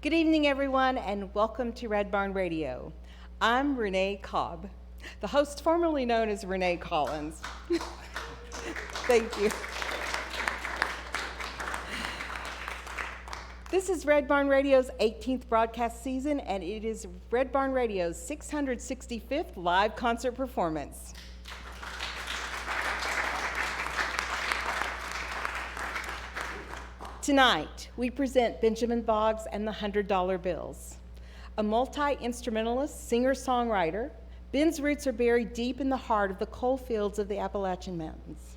Good evening, everyone, and welcome to Red Barn Radio. I'm Renee Cobb, the host formerly known as Renee Collins. Thank you. This is Red Barn Radio's 18th broadcast season, and it is Red Barn Radio's 665th live concert performance. Tonight, we present Benjamin Boggs and the $100 Bills. A multi-instrumentalist, singer-songwriter, Ben's roots are buried deep in the heart of the coal fields of the Appalachian Mountains.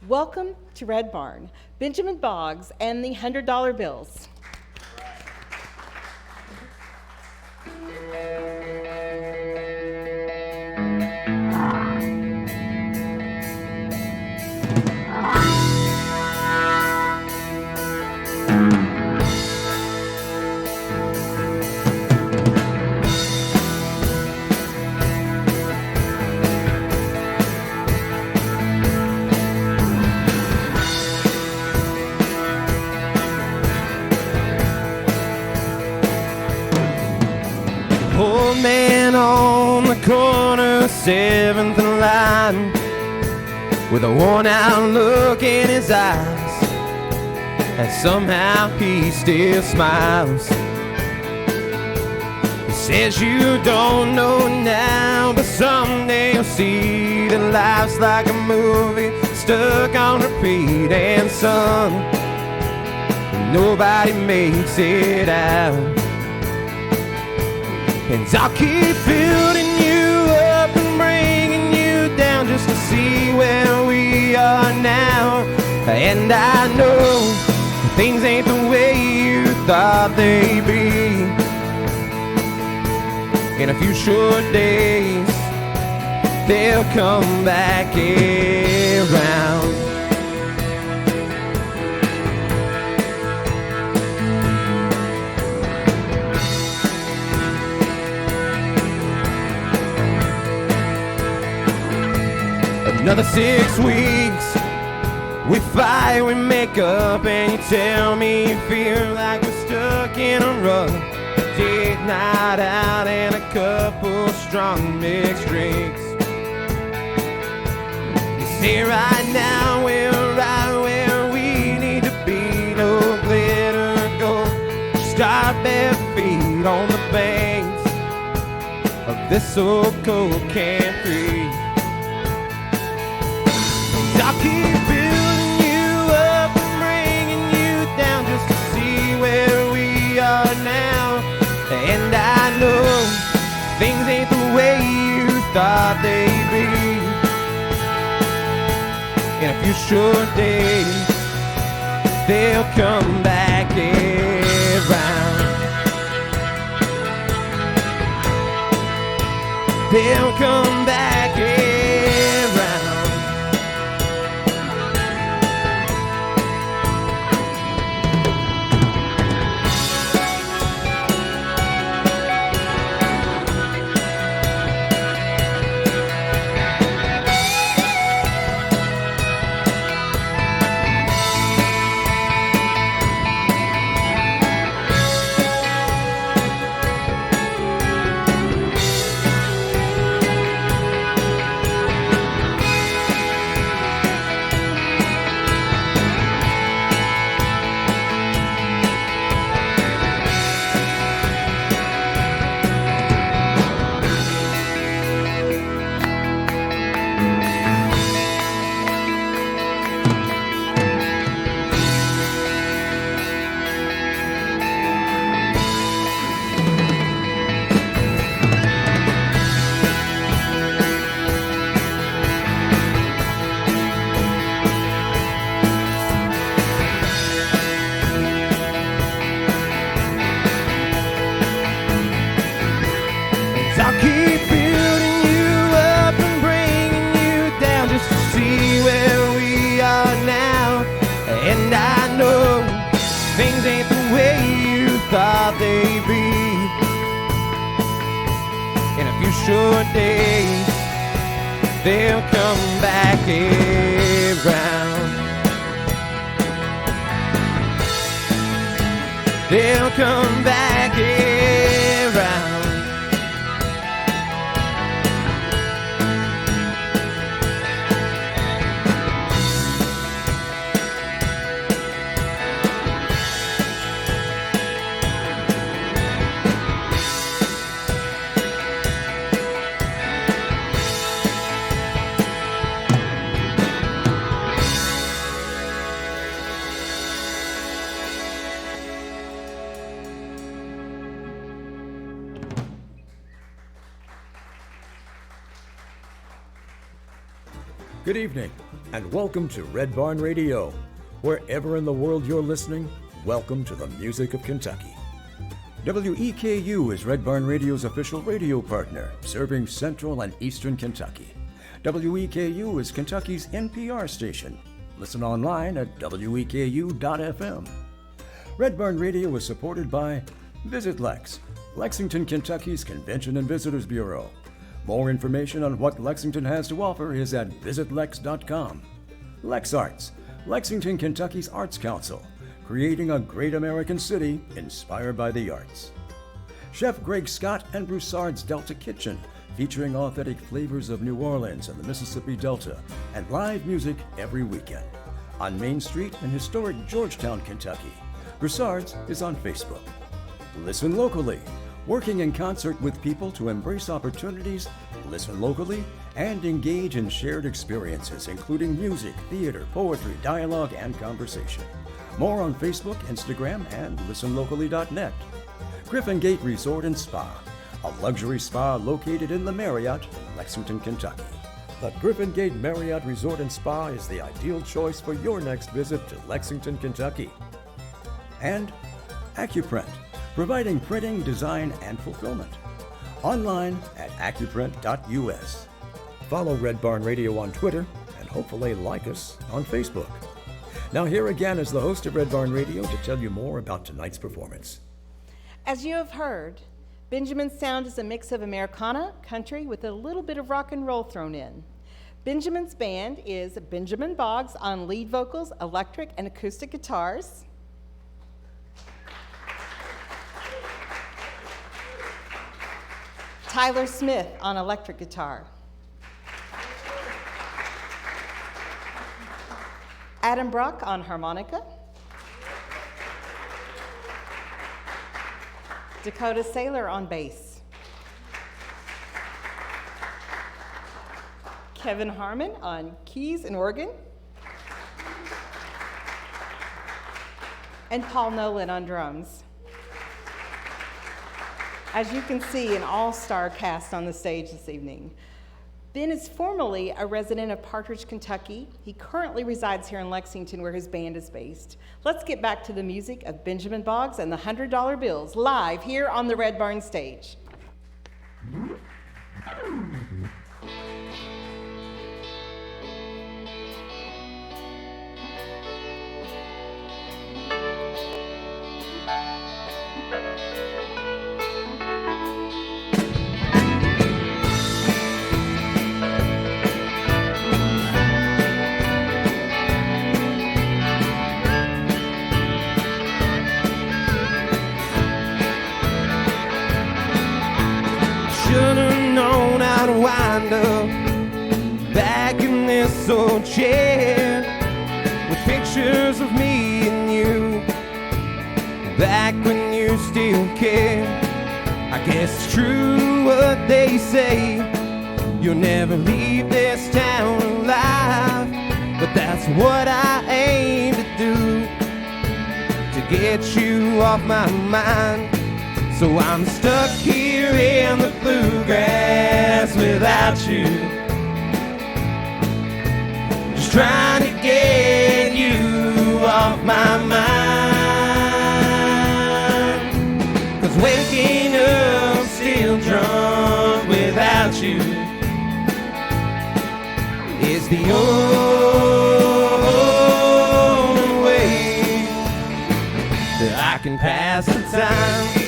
Welcome to Red Barn, Benjamin Boggs and the $100 Bills. Old man on the corner, 7th and line, with a worn-out look in his eyes, and somehow he still smiles. He says you don't know now, but someday you'll see that life's like a movie stuck on repeat, and son, nobody makes it out. And I'll keep building you up and bringing you down just to see where we are now. And I know things ain't the way you thought they'd be. In a few short days, they'll come back around. Another 6 weeks, we fight, we make up, and you tell me you feel like we're stuck back in a rut. Date night out and a couple strong mixed drinks. You see, right now we're right where we need to be. No glitter gold, just our bare feet on the banks of this old cold can free. I'll keep building you up and bringing you down just to see where we are now. And I know things ain't the way you thought they'd be. In a few short days, they'll come back around. They'll come back around. I'll keep building you up and bringing you down just to see where we are now. And I know things ain't the way you thought they'd be. In a few short days, they'll come back around. They'll come back around. Good evening, and welcome to Red Barn Radio. Wherever in the world you're listening, welcome to the music of Kentucky. WEKU is Red Barn Radio's official radio partner, serving Central and Eastern Kentucky. WEKU is Kentucky's NPR station. Listen online at weku.fm. Red Barn Radio is supported by Visit Lex, Lexington, Kentucky's Convention and Visitors Bureau. More information on what Lexington has to offer is at visitlex.com. Lex Arts, Lexington, Kentucky's Arts Council, creating a great American city inspired by the arts. Chef Greg Scott and Broussard's Delta Kitchen, featuring authentic flavors of New Orleans and the Mississippi Delta, and live music every weekend. On Main Street in historic Georgetown, Kentucky. Broussard's is on Facebook. Listen locally, working in concert with people to embrace opportunities, listen locally, and engage in shared experiences, including music, theater, poetry, dialogue, and conversation. More on Facebook, Instagram, and listenlocally.net. Griffin Gate Resort and Spa, a luxury spa located in the Marriott in Lexington, Kentucky. The Griffin Gate Marriott Resort and Spa is the ideal choice for your next visit to Lexington, Kentucky. And Accuprint, providing printing, design, and fulfillment. Online at accuprint.us. Follow Red Barn Radio on Twitter, and hopefully like us on Facebook. Now here again is the host of Red Barn Radio to tell you more about tonight's performance. As you have heard, Benjamin's sound is a mix of Americana, country, with a little bit of rock and roll thrown in. Benjamin's band is Benjamin Boggs on lead vocals, electric, and acoustic guitars. Tyler Smith on electric guitar. Adam Brock on harmonica. Dakota Saylor on bass. Kevin Harmon on keys and organ. And Paul Nolan on drums. As you can see, an all-star cast on the stage this evening. Ben is formerly a resident of Partridge, Kentucky. He currently resides here in Lexington, where his band is based. Let's get back to the music of Benjamin Boggs and the $100 Bills, live here on the Red Barn stage. Wind up back in this old chair with pictures of me and you back when you still cared. I guess it's true what they say, you'll never leave this town alive, but that's what I aim to do, to get you off my mind. So I'm stuck here in the bluegrass without you, just trying to get you off my mind. 'Cause waking up still drunk without you is the only way that I can pass the time.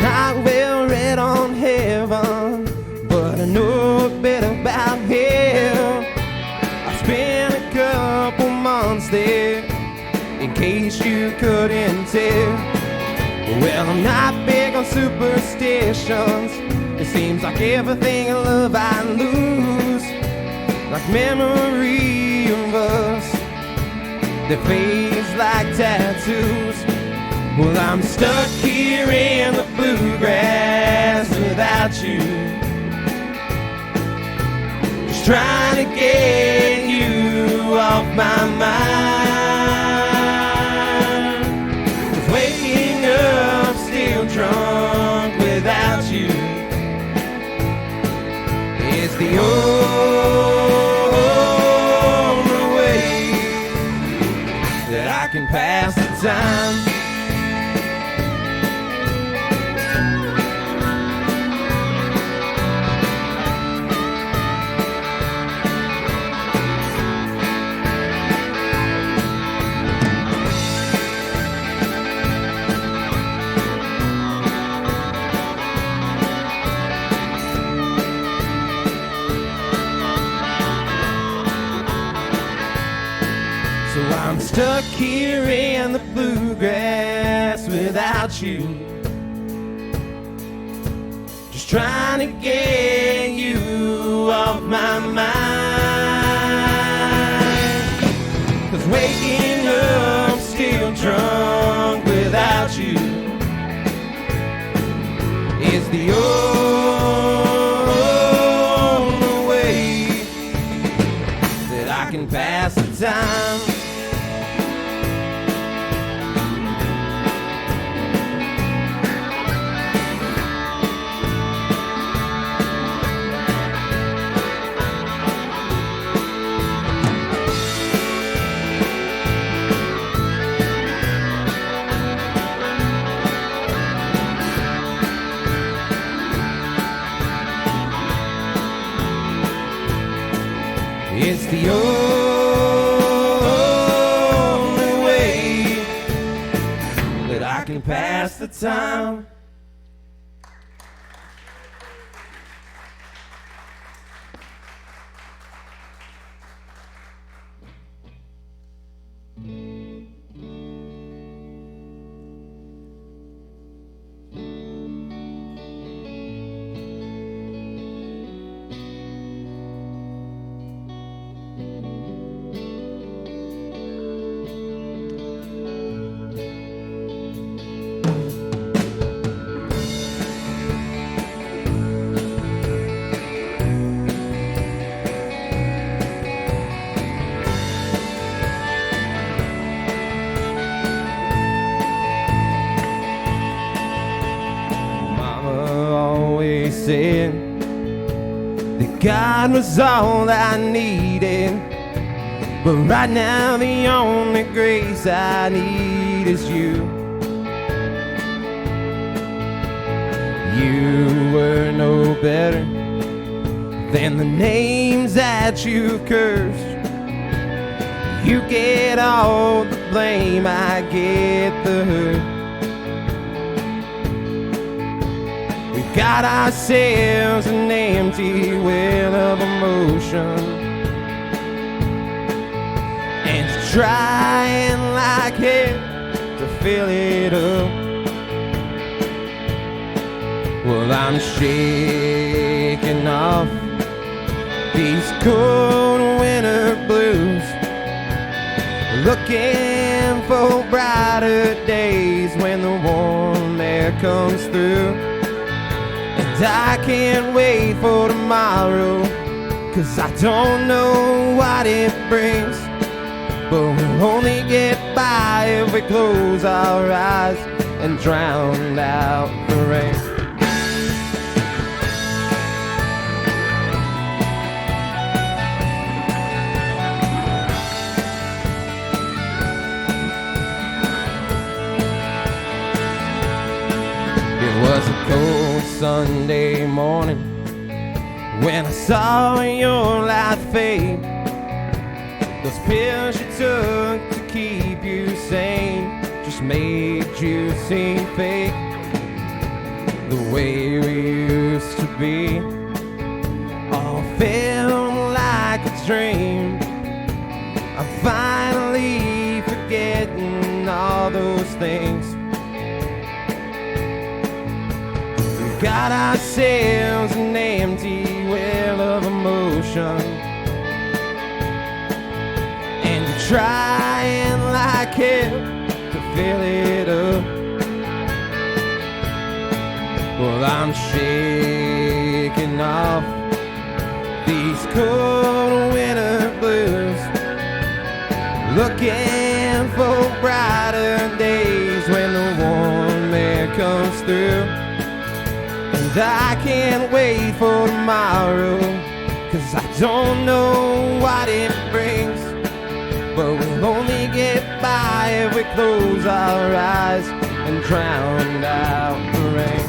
Not well read on heaven, but I know a bit about hell. I spent a couple months there, in case you couldn't tell. Well, I'm not big on superstitions. It seems like everything I love I lose, like memory of us that fades like tattoos. Well, I'm stuck here in the bluegrass without you, just trying to get you off my mind. 'Cause waking up still drunk without you is the only way that I can pass the time. I'm stuck here in the bluegrass without you, just trying to get you off my mind. 'Cause waking up still drunk without you is the only way that I can pass the time. It's the only way that I can pass the time. said that God was all I needed. But right now the only grace I need is you. You were no better than the names that you cursed. You get all the blame, I get the hurt. We've got ourselves an empty well of emotion, and you're trying like hell to fill it up. Well, I'm shaking off these cold winter blues, looking for brighter days when the warm air comes through. And I can't wait for tomorrow, 'cause I don't know what it brings. But we'll only get by if we close our eyes and drown out the rain. It was a cold Sunday morning when I saw your light fade. Those pills you took to keep you sane just made you seem fake. The way we used to be all felt like a dream. I'm finally forgetting all those things. We've got ourselves an empty well of emotion, and you're trying like hell to fill it up. Well, I'm shaking off these cold winter blues, looking for brighter days when the warm air comes through. And I can't wait for tomorrow, 'cause I don't know what it brings. But we'll only get by if we close our eyes and drown out the rain.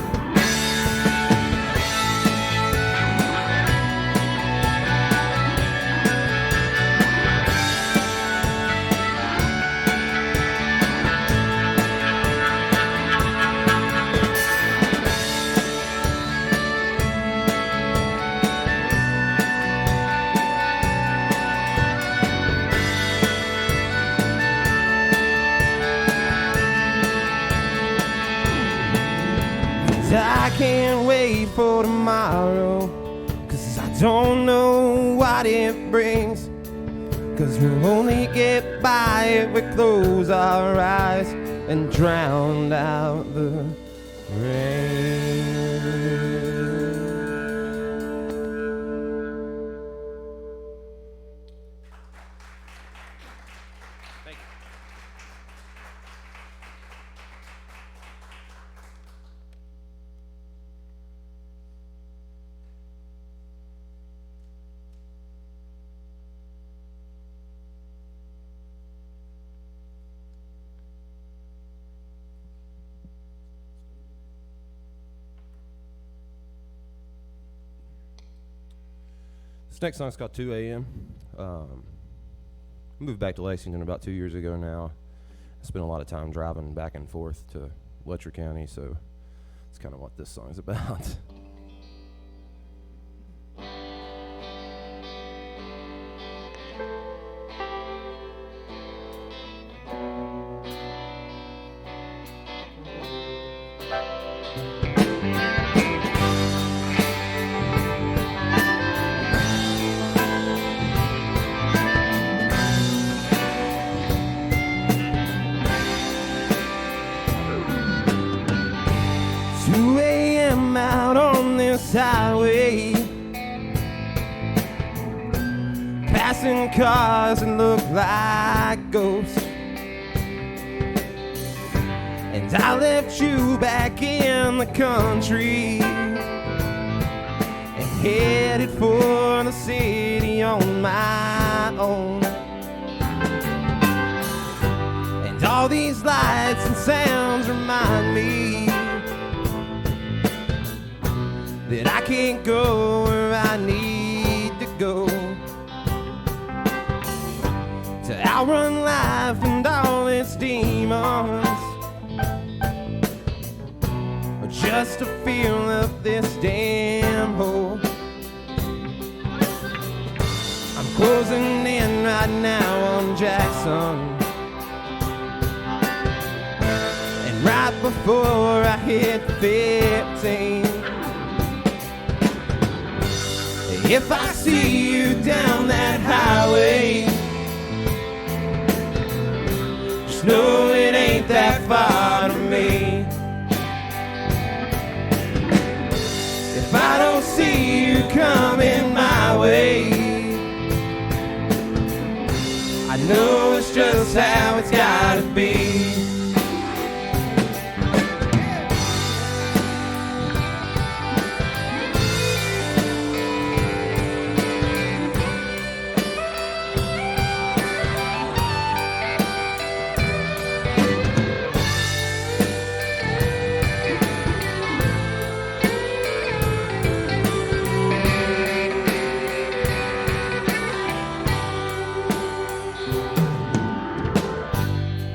I can't wait for tomorrow, 'cause I don't know what it brings. 'Cause we'll only get by if we close our eyes and drown out the rain. Thank you. This next song's called 2 a.m. I moved back to Lexington about 2 years ago now. I spent a lot of time driving back and forth to Letcher County, so that's kind of what this song's about. 2 a.m. out on this highway, passing cars that look like ghosts. And I left you back in the country headed for the city on my own. And all these lights and sounds remind me that I can't go where I need to go to outrun life and all its demons, or just to feel up this damn hole. I'm closing in right now on Jackson, and right before I hit 15, if I see you down that highway, just know it ain't that far to me. If I don't see you coming my way, I know it's just how it's gotta be.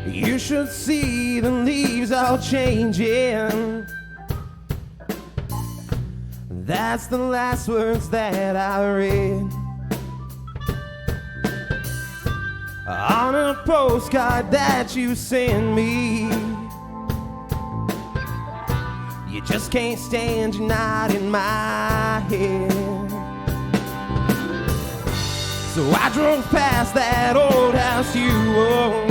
You should see the leaves all changing. That's the last words that I read on a postcard that you sent me. You just can't stand, you're not in my head. So I drove past that old house you owned.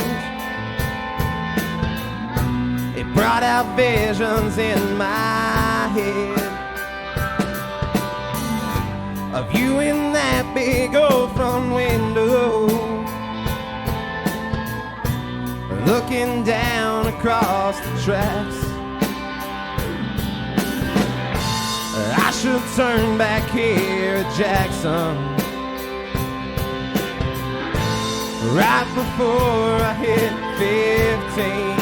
It brought out visions in my head of you in that big old front window, looking down across the tracks. I should turn back here at Jackson right before I hit 15.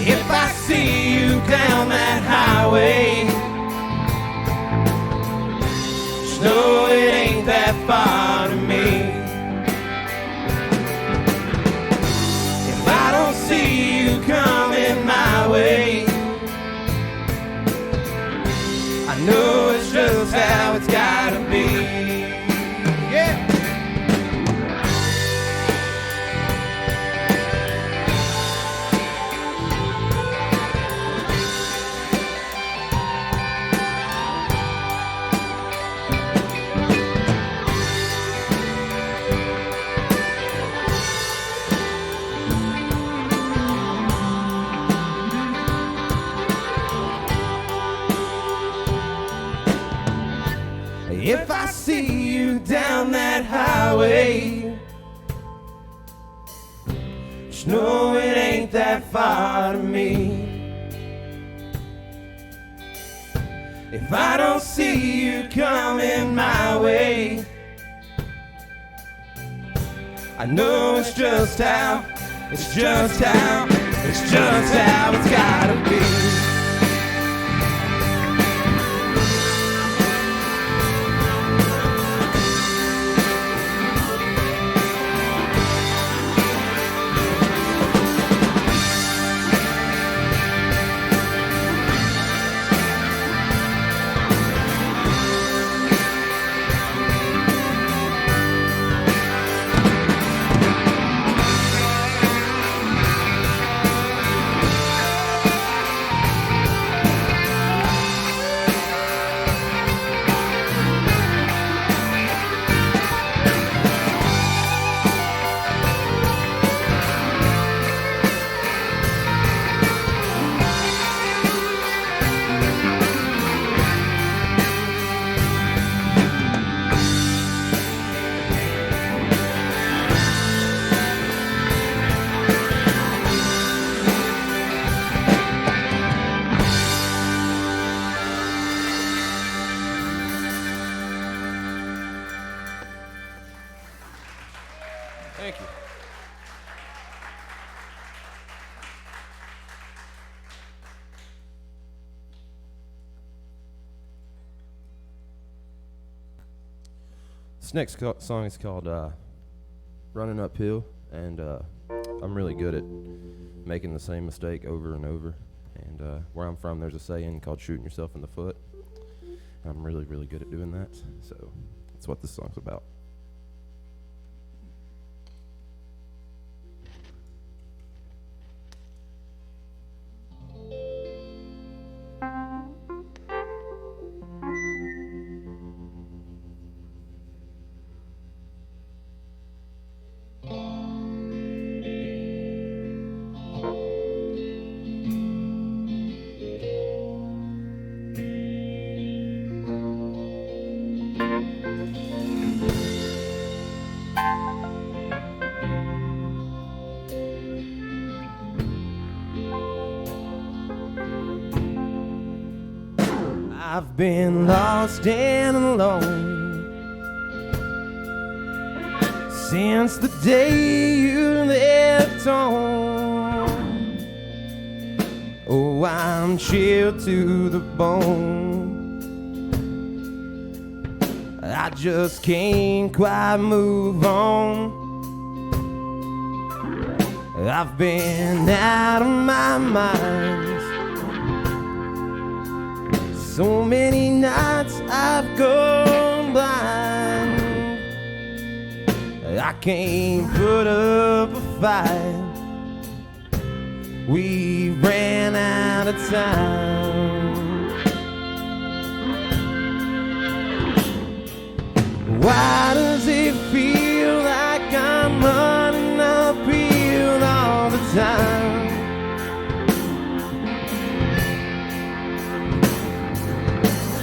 If I see you down that highway, just know it ain't that far to me. If I don't see you coming my way, I know it's just how it's gotta be. Yeah. If I see you down that highway, just know it ain't that far to me. If I don't see you coming my way, I know it's just how it's gotta be. This next song is called Running Uphill, and I'm really good at making the same mistake over and over. And where I'm from, there's a saying called shooting yourself in the foot. I'm really, really good at doing that, so that's what this song's about. I've been lost and alone since the day you left home. Oh, I'm chilled to the bone. I just can't quite move on. I've been out of my mind. So many nights I've gone blind. I can't put up a fight. We ran out of time. Why does it feel like I'm running uphill all the time?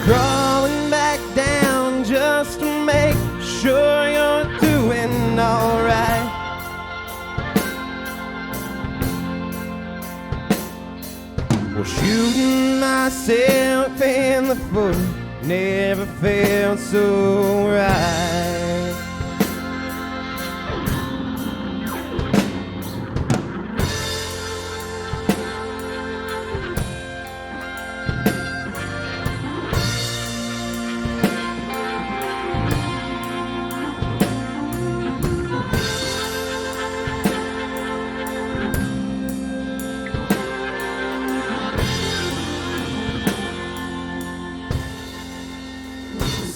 Crawling back down just to make sure you're doing alright. Well, shooting myself in the foot never felt so right.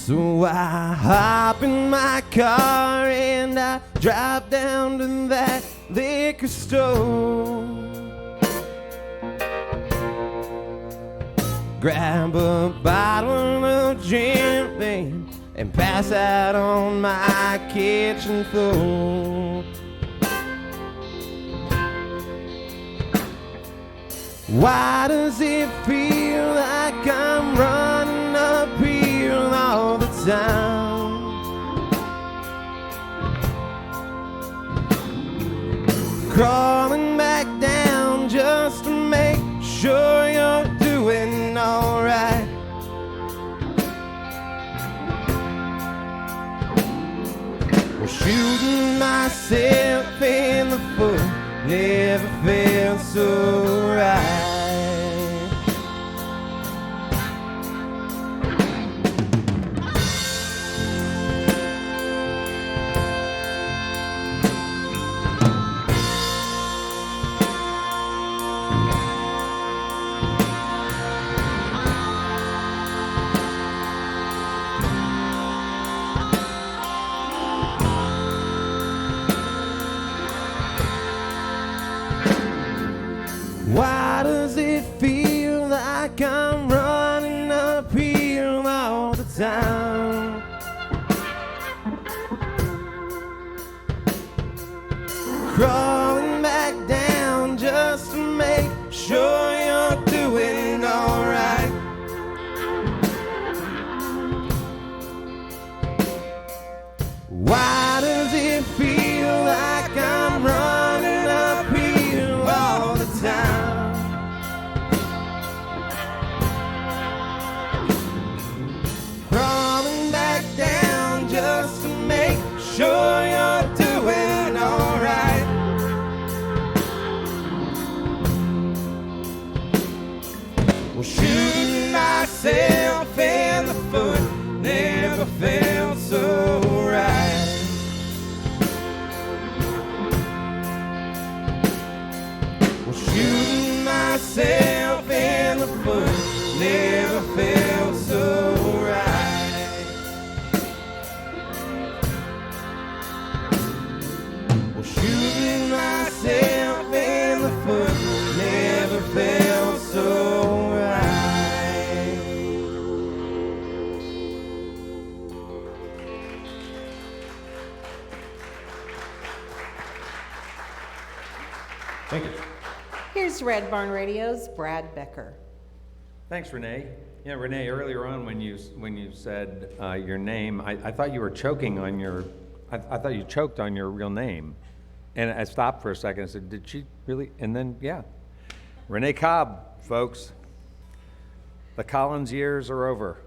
So I hop in my car and I drive down to that liquor store. Grab a bottle of gin, babe, and pass out on my kitchen floor. Why does it feel like I'm running uphill all the time? Crawling back down just to make sure you're doing alright. Well, shooting myself in the foot never felt so right. Why does it feel like I'm running uphill all the time? Crawling back down just to make sure you're doing alright. Why does it feel like I'm running uphill all the time? Crawling back down just to make sure you're doing alright. Well, shooting myself in the foot never felt so right. never felt so right. Well, shooting myself in the foot never felt so right. Thank you. Here's Red Barn Radio's Brad Becker. Thanks, Renee. Yeah, Renee, earlier on when you said your name, I thought you were choking on your, I thought you choked on your real name. And I stopped for a second and said, did she really? And then, yeah. Renee Cobb, folks. The Collins years are over.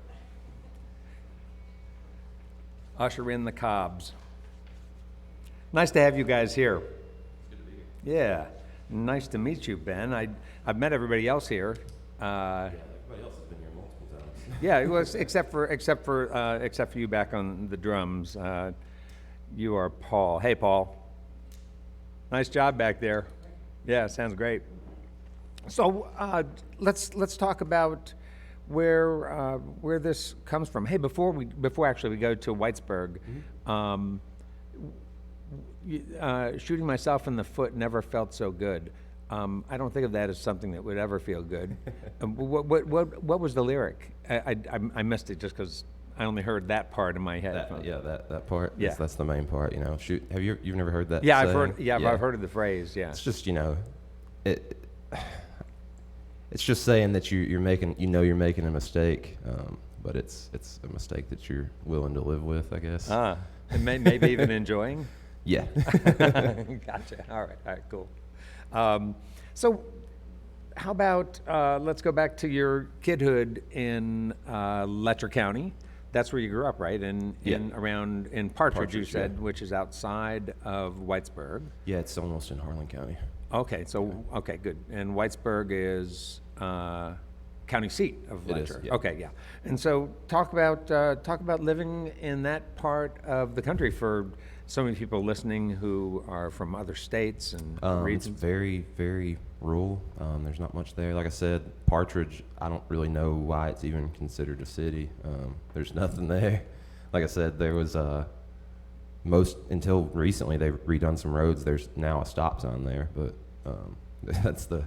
Usher in the Cobbs. Nice to have you guys here. Good to be here. Yeah. Nice to meet you, Ben. I've met everybody else here. Everybody else has been here multiple times. Yeah, it was except for you back on the drums. You are Paul. Hey, Paul. Nice job back there. Yeah, sounds great. So let's talk about where this comes from. Hey, before actually we go to Whitesburg, shooting myself in the foot never felt so good. I don't think of that as something that would ever feel good. What was the lyric? I missed it just because I only heard that part in my head. That part. Yeah. That's the main part. You know, you've never heard that? Yeah, saying? I've heard of the phrase. Yeah. It's just it's just saying that you're making you're making a mistake, but it's a mistake that you're willing to live with, I guess. And maybe even enjoying. Yeah. Gotcha. All right, cool. So how about let's go back to your kidhood in Letcher County. That's where you grew up, right? In Partridge, you said, yeah. Which is outside of Whitesburg. Yeah, it's almost in Harlan County. Okay, okay, good. And Whitesburg is county seat of It Letcher. is, yeah. Okay, yeah. And so talk about living in that part of the country for so many people listening who are from other states and It's regions. very, very rural. There's not much there. Like I said, Partridge, I don't really know why it's even considered a city. There's nothing there. Like I said, there was until recently they've redone some roads. There's now a stop sign there, but that's the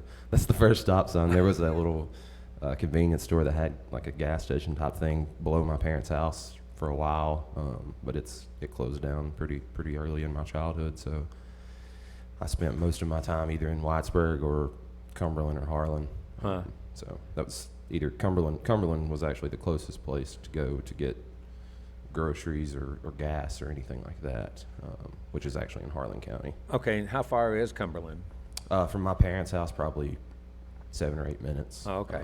first stop sign. There was that little convenience store that had like a gas station type thing below my parents' house for a while, but it closed down pretty early in my childhood. So I spent most of my time either in Whitesburg or Cumberland or Harlan. So that was either Cumberland. Cumberland was actually the closest place to go to get groceries or gas or anything like that, which is actually in Harlan County. Okay, and how far is Cumberland? From my parents' house, probably 7 or 8 minutes. Oh, okay.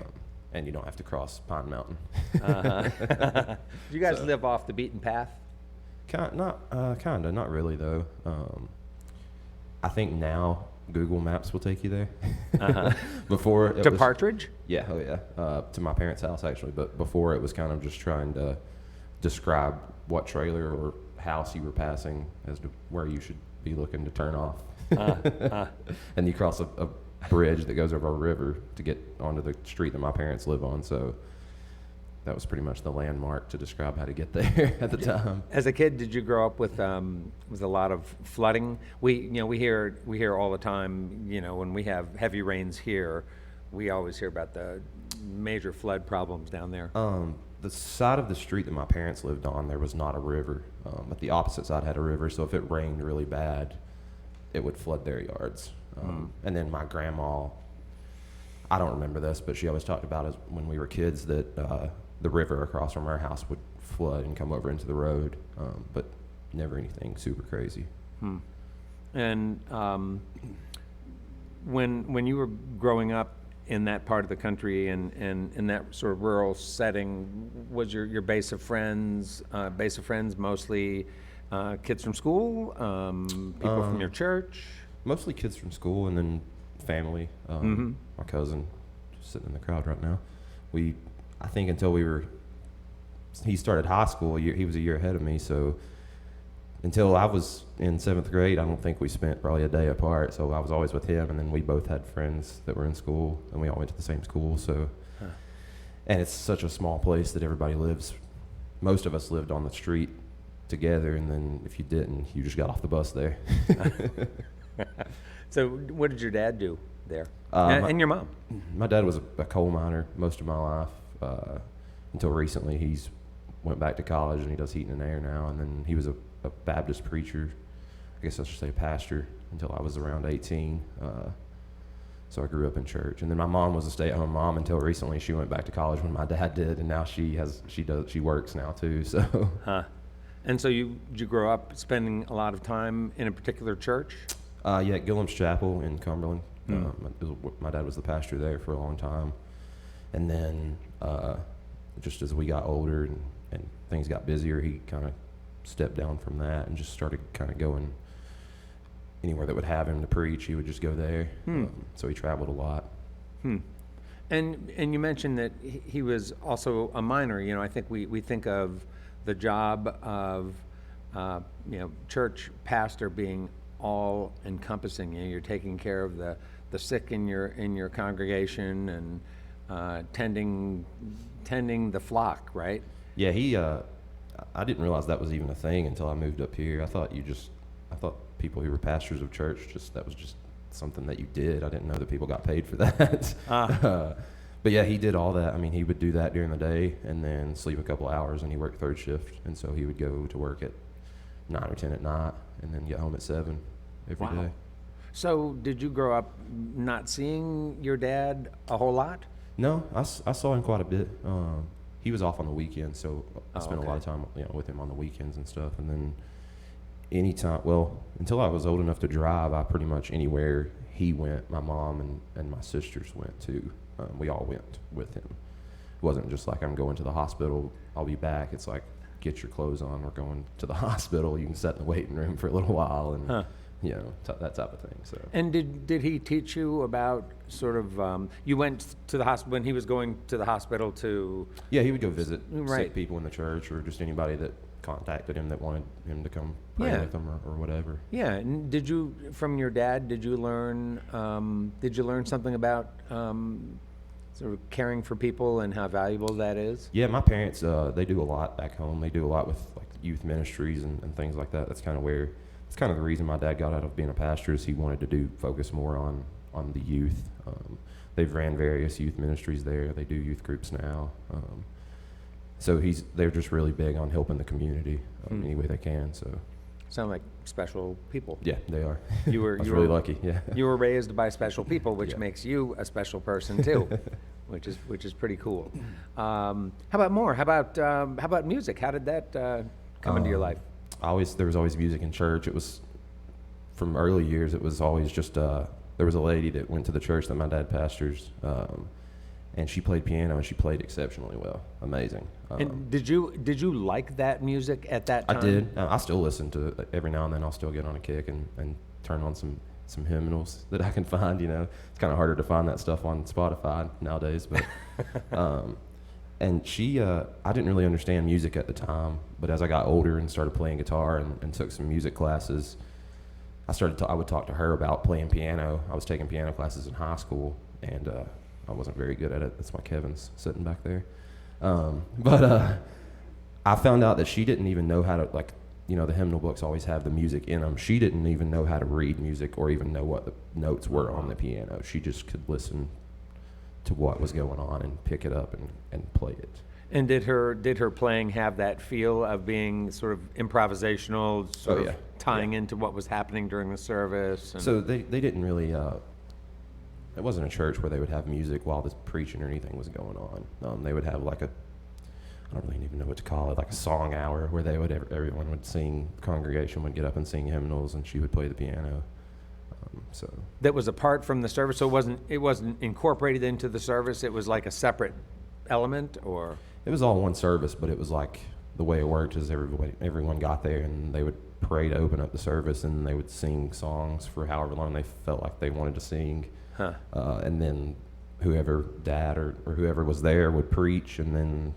And you don't have to cross Pine Mountain. Do you guys live off the beaten path? Kinda, not really though. I think now Google Maps will take you there. Before it To was, Partridge? Yeah, oh yeah, to my parents' house actually. But before it was kind of just trying to describe what trailer or house you were passing as to where you should be looking to turn off. And you cross a bridge that goes over a river to get onto the street that my parents live on. So that was pretty much the landmark to describe how to get there at the time. As a kid, did you grow up with a lot of flooding? We hear all the time. When we have heavy rains here, we always hear about the major flood problems down there. The side of the street that my parents lived on, there was not a river, but the opposite side had a river. So if it rained really bad, it would flood their yards. And then my grandma, I don't remember this, but she always talked about it when we were kids that the river across from our house would flood and come over into the road, but never anything super crazy. And when you were growing up in that part of the country and in that sort of rural setting, was your base of friends mostly kids from school, people from your church? Mostly kids from school and then family. My cousin, just sitting in the crowd right now. I think until he started high school, he was a year ahead of me, so until I was in 7th grade, I don't think we spent probably a day apart, so I was always with him, and then we both had friends that were in school, and we all went to the same school, so. And it's such a small place that everybody lives. Most of us lived on the street together, and then if you didn't, you just got off the bus there. So what did your dad do there? My- And your mom? My dad was a coal miner most of my life, until recently. He's went back to college and he does heating and air now. And then he was a Baptist preacher, I guess I should say pastor, until I was around 18. So I grew up in church. And then my mom was a stay-at-home mom until recently. She went back to college when my dad did, and now she works now too. So. Huh. And so did you grow up spending a lot of time in a particular church? Yeah, Gillam's Chapel in Cumberland. My dad was the pastor there for a long time. And then just as we got older and things got busier, he kind of stepped down from that and just started kind of going anywhere that would have him to preach. He would just go there. So he traveled a lot. And you mentioned that he was also a miner. You know, I think we think of the job of church pastor being all encompassing. You know, you're taking care of the sick in your congregation and tending the flock, right? Yeah, I didn't realize that was even a thing until I moved up here. I thought people who were pastors of church, that was just something that you did. I didn't know that people got paid for that. But yeah, he did all that. I mean, he would do that during the day and then sleep a couple hours, and he worked third shift. And so he would go to work at 9 or 10 at night and then get home at 7 every day. So did you grow up not seeing your dad a whole lot? No, I saw him quite a bit. He was off on the weekends, so I spent a lot of time with him on the weekends and stuff. And then until I was old enough to drive, I pretty much anywhere he went, my mom and my sisters went too. We all went with him. It wasn't just like, I'm going to the hospital, I'll be back. It's like, get your clothes on, we're going to the hospital. You can sit in the waiting room for a little while and that type of thing. So. And did he teach you about sort of you went to the hospital when he was going to the hospital to? Yeah, he would go visit Right. sick people in the church, or just anybody that contacted him that wanted him to come pray with them or whatever. Yeah, and from your dad, did you learn something about sort of caring for people and how valuable that is? Yeah, my parents, they do a lot back home. They do a lot with like youth ministries and things like that. That's kind of the reason my dad got out of being a pastor, is he wanted to focus more on the youth. They've ran various youth ministries there. They do youth groups now. So they're just really big on helping the community any way they can. So Sound like special people. yeah, they are. I was really lucky. Yeah. You were raised by special people, which Yeah. makes you a special person too, which is pretty cool. How about more? How about music? How did that come into your life? There was always music in church. It was from early years. It was always just there was a lady that went to the church that my dad pastors, and she played piano, and she played exceptionally well. Amazing. And did you like that music at that time? I did. I still listen to it every now and then. I'll still get on a kick and turn on some hymnals that I can find. You know, it's kind of harder to find that stuff on Spotify nowadays. But and she, I didn't really understand music at the time. But as I got older and started playing guitar and took some music classes, I would talk to her about playing piano. I was taking piano classes in high school, and I wasn't very good at it. That's why Kevin's sitting back there. But I found out that she didn't even know how to, like, you know, the hymnal books always have the music in them. She didn't even know how to read music or even know what the notes were on the piano. She just could listen to what was going on and pick it up and play it. And did her playing have that feel of being sort of improvisational, sort of tying into what was happening during the service? And so they didn't really. It wasn't a church where they would have music while the preaching or anything was going on. They would have like I don't really even know what to call it, like a song hour where everyone would sing. The congregation would get up and sing hymnals, and she would play the piano. So that was apart from the service, so it wasn't incorporated into the service. It was like a separate element, or it was all one service, but it was like the way it worked is everyone got there and they would pray to open up the service, and they would sing songs for however long they felt like they wanted to sing. And then whoever dad or whoever was there would preach, and then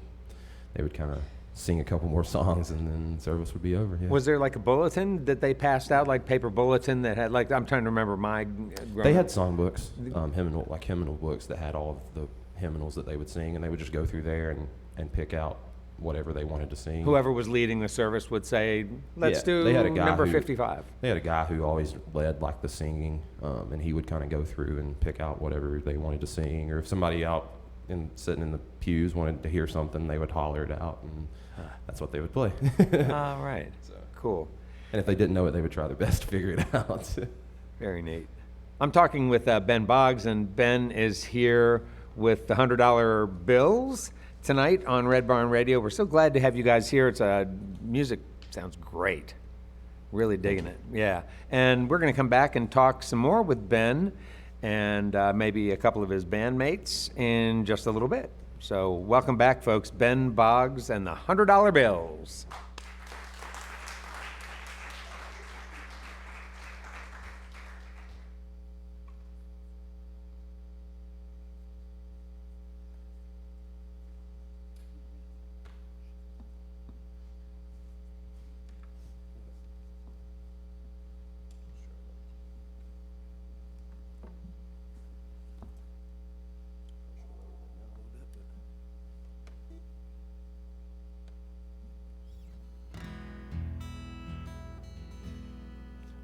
they would kind of sing a couple more songs, and then service would be over. Yeah. Was there like a bulletin that they passed out, like paper bulletin that had, like, I'm trying to remember my. They had song books, hymnal books that had all of the hymnals that they would sing, and they would just go through there and pick out whatever they wanted to sing. Whoever was leading the service would say, let's Yeah, do they had a guy number who- 55. They had a guy who always led like the singing, and he would kind of go through and pick out whatever they wanted to sing, or if somebody out sitting in the pews wanted to hear something, they would holler it out, and that's what they would play. All right, cool. And if they didn't know it, they would try their best to figure it out. Very neat. I'm talking with Ben Boggs, and Ben is here with the $100 bills tonight on Red Barn Radio. We're so glad to have you guys here. It's music sounds great. Really digging it. Yeah. And we're going to come back and talk some more with Ben and maybe a couple of his bandmates in just a little bit. So welcome back, folks. Ben Boggs and the $100 bills.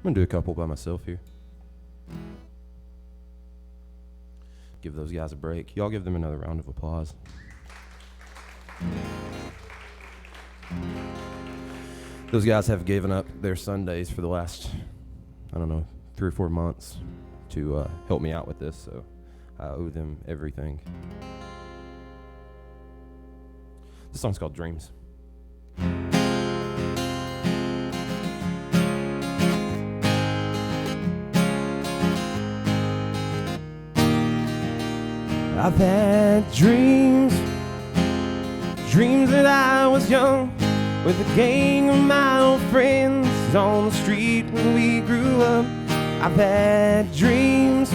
I'm gonna do a couple by myself here. Give those guys a break. Y'all give them another round of applause. Those guys have given up their Sundays for the last, 3 or 4 months to help me out with this, so I owe them everything. This song's called Dreams. I've had dreams that I was young, with a gang of my old friends on the street when we grew up. I've had dreams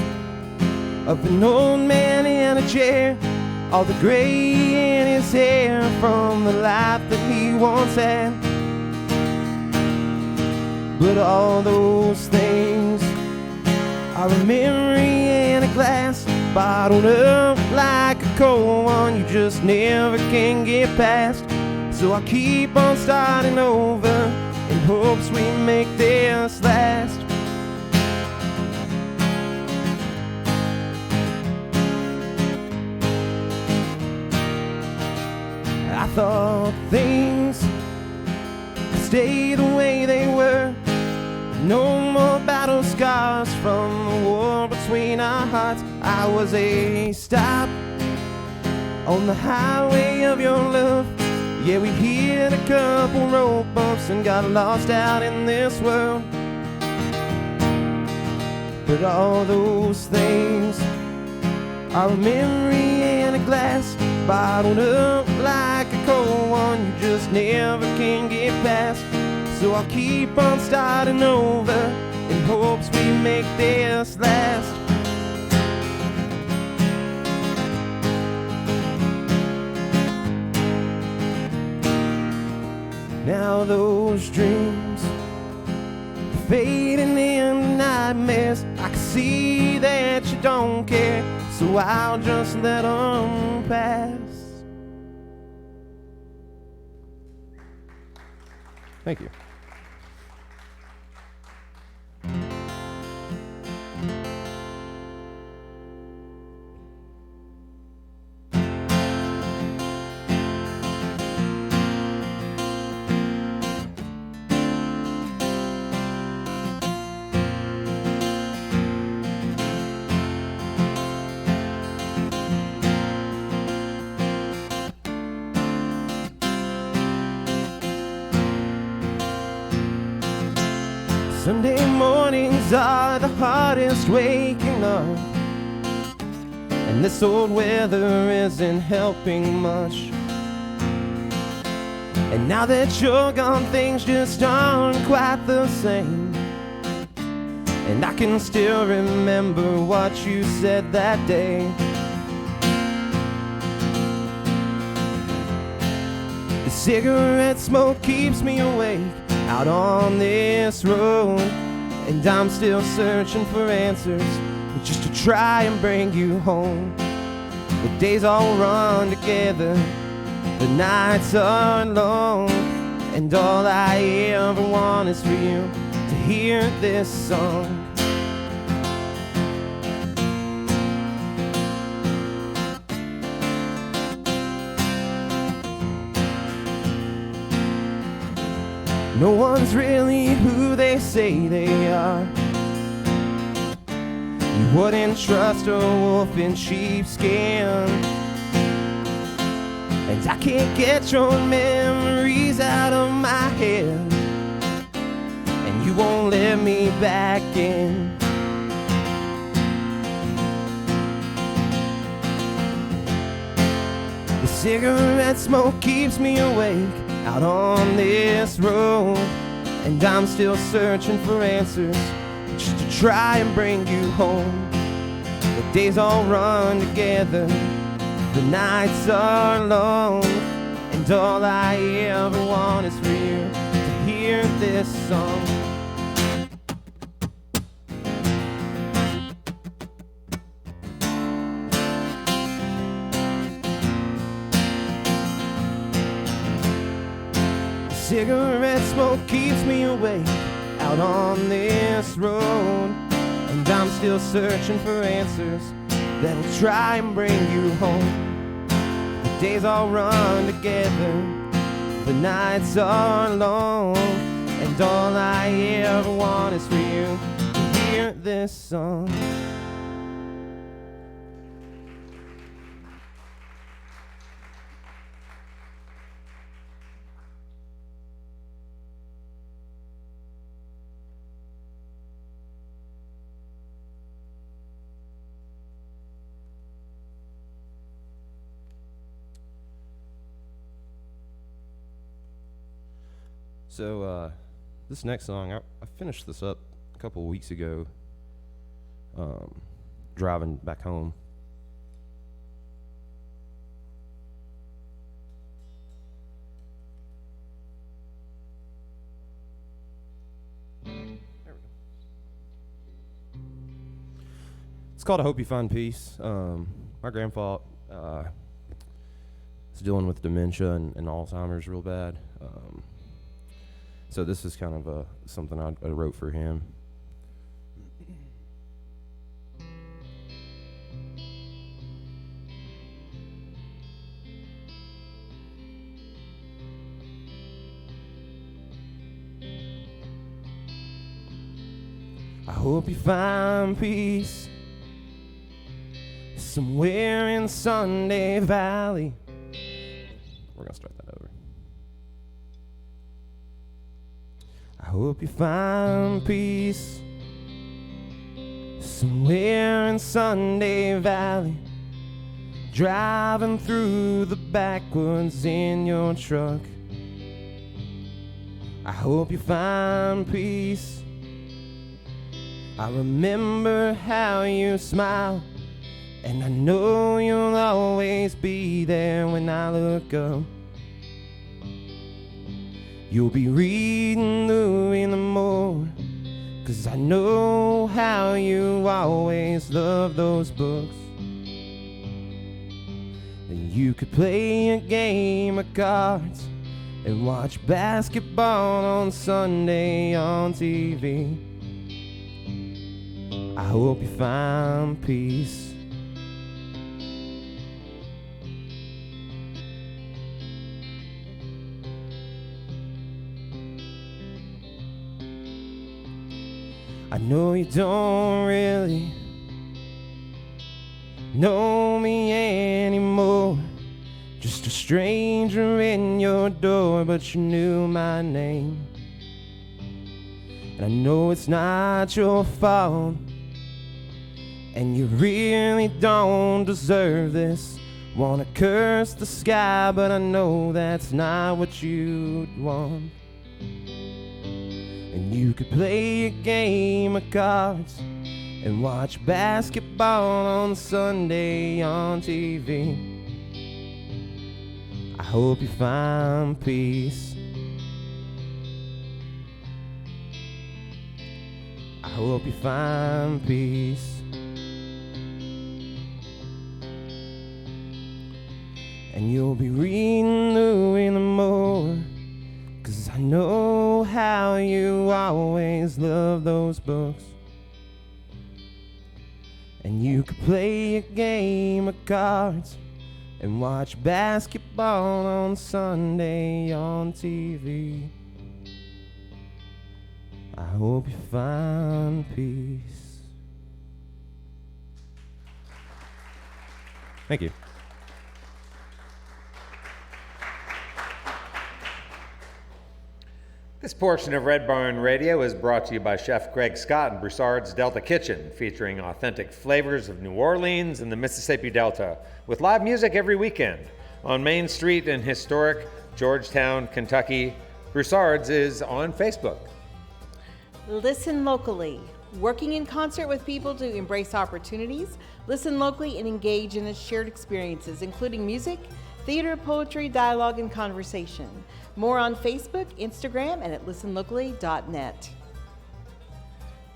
of an old man in a chair, all the gray in his hair from the life that he once had. But all those things are a memory in a glass, bottled up like a cold one you just never can get past. So I keep on starting over in hopes we make this last. I thought things could stay the way they were. No more battle scars from the war between our hearts. I was a stop on the highway of your love. Yeah, we hit a couple road bumps and got lost out in this world. But all those things are a memory in a glass, bottled up like a cold one you just never can get past. So I'll keep on starting over in hopes we make this last. Now those dreams are fading into nightmares. I can see that you don't care, so I'll just let them pass. Thank you. Sunday mornings are the hardest waking up, and this old weather isn't helping much. And now that you're gone, things just aren't quite the same. And I can still remember what you said that day. The cigarette smoke keeps me awake out on this road, and I'm still searching for answers just to try and bring you home. The days all run together, the nights are long, and all I ever want is for you to hear this song. No one's really who they say they are. You wouldn't trust a wolf in sheepskin, and I can't get your memories out of my head, and you won't let me back in. The cigarette smoke keeps me awake out on this road, and I'm still searching for answers just to try and bring you home. The days all run together, the nights are long, and all I ever want is for you to hear this song. Cigarette smoke keeps me awake out on this road, and I'm still searching for answers that'll try and bring you home. The days all run together, the nights are long, and all I ever want is for you to hear this song. So this next song, I finished this up a couple of weeks ago, driving back home. There we go. It's called I Hope You Find Peace. My grandpa is dealing with dementia and Alzheimer's real bad. So this is kind of something I wrote for him. I hope you find peace somewhere in Sunday Valley. We're gonna start that over. I hope you find peace somewhere in Sunday Valley, driving through the backwoods in your truck. I hope you find peace. I remember how you smile, and I know you'll always be there when I look up. You'll be reading Louis in the morning, 'cause I know how you always love those books. And you could play a game of cards and watch basketball on Sunday on TV. I hope you find peace. I know you don't really know me anymore, just a stranger in your door, but you knew my name. And I know it's not your fault, and you really don't deserve this. Wanna curse the sky, but I know that's not what you'd want. And you could play a game of cards and watch basketball on Sunday on TV. I hope you find peace. I hope you find peace. and you'll be reading Louis L'Amour, 'cause I know how you always love those books. And you could play a game of cards and watch basketball on Sunday on TV. I hope you find peace. Thank you. This portion of Red Barn Radio is brought to you by Chef Greg Scott and Broussard's Delta Kitchen, featuring authentic flavors of New Orleans and the Mississippi Delta, with live music every weekend. On Main Street in historic Georgetown, Kentucky, Broussard's is on Facebook. Listen locally. Working in concert with people to embrace opportunities, listen locally and engage in shared experiences, including music, theater, poetry, dialogue, and conversation. More on Facebook, Instagram, and at listenlocally.net.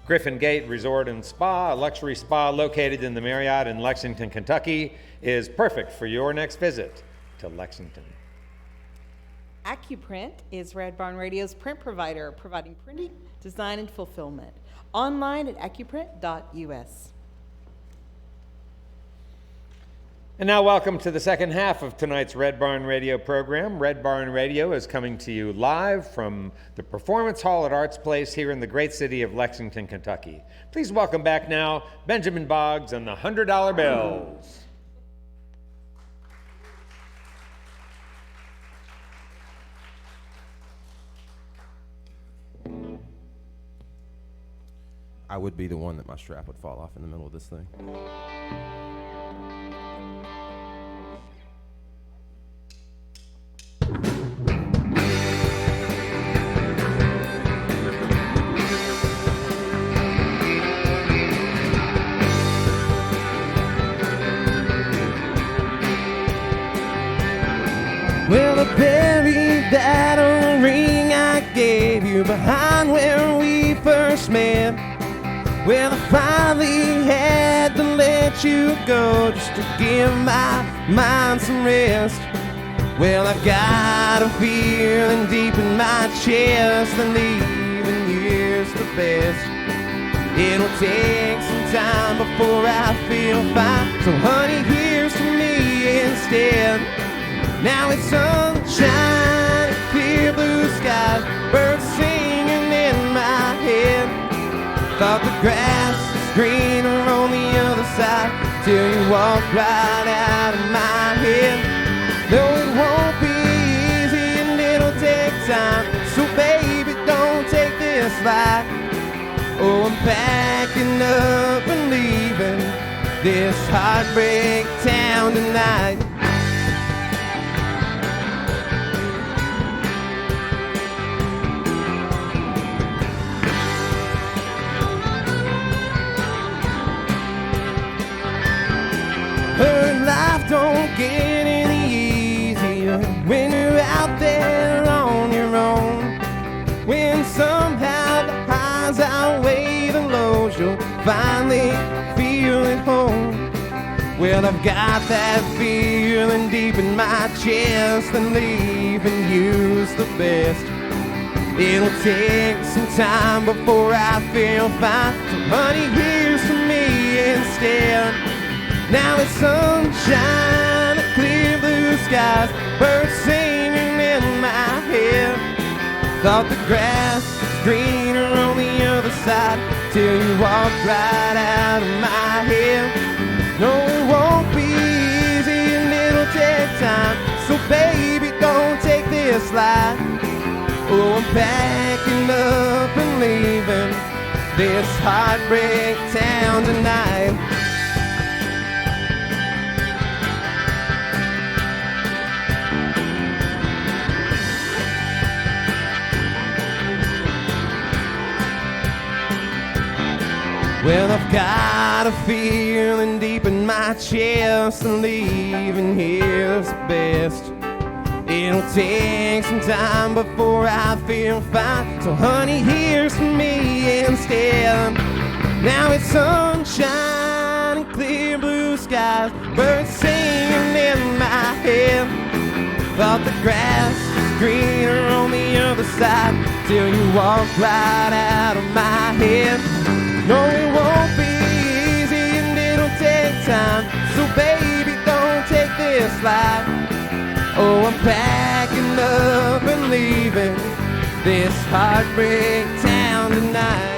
Griffin Gate Resort and Spa, a luxury spa located in the Marriott in Lexington, Kentucky, is perfect for your next visit to Lexington. AccuPrint is Red Barn Radio's print provider, providing printing, design, and fulfillment. Online at accuprint.us. And now welcome to the second half of tonight's Red Barn Radio program. Red Barn Radio is coming to you live from the Performance Hall at Arts Place here in the great city of Lexington, Kentucky. Please welcome back now Benjamin Boggs and the $100 Bills. I would be the one that my strap would fall off in the middle of this thing. Well, I buried that old ring I gave you behind where we first met. Well, I finally had to let you go just to give my mind some rest. Well, I've got a feeling deep in my chest that leaving here's the best. It'll take some time before I feel fine, so honey, here's to me instead. Now it's sunshine, clear blue skies, birds singing in my head. Thought the grass was greener on the other side till you walked right out of my head. No, it won't be easy and it'll take time, so baby, don't take this light. Oh, I'm packing up and leaving this heartbreak town tonight. Her life don't get any easier when you're out there on your own. When somehow the highs outweigh the lows, you'll finally feel at home. Well, I've got that feeling deep in my chest, and leaving you's the best. It'll take some time before I feel fine, so honey, here's to me instead. Now it's sunshine, clear blue skies, birds singing in my head. Thought the grass was greener on the other side till you walked right out of my head. No, it won't be easy and it'll take time, so baby, don't take this light. Oh, I'm packing up and leaving this heartbreak town tonight. Well, I've got a feeling deep in my chest, and leaving here's the best. It'll take some time before I feel fine, so honey, here's to me instead. Now it's sunshine and clear blue skies, birds singing in my head. thought the grass was greener on the other side till you walked right out of my head. No, it won't be easy and it'll take time, so baby, don't take this life. Oh, I'm packing up and leaving this heartbreak town tonight.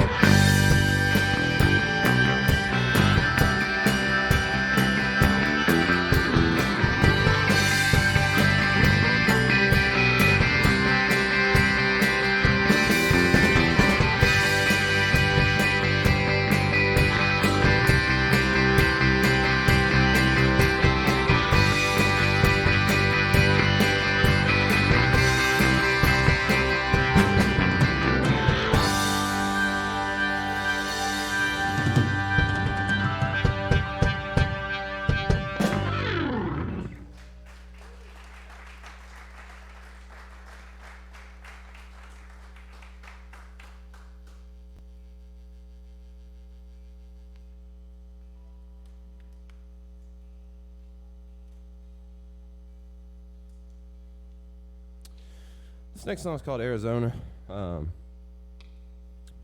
This next song is called Arizona. I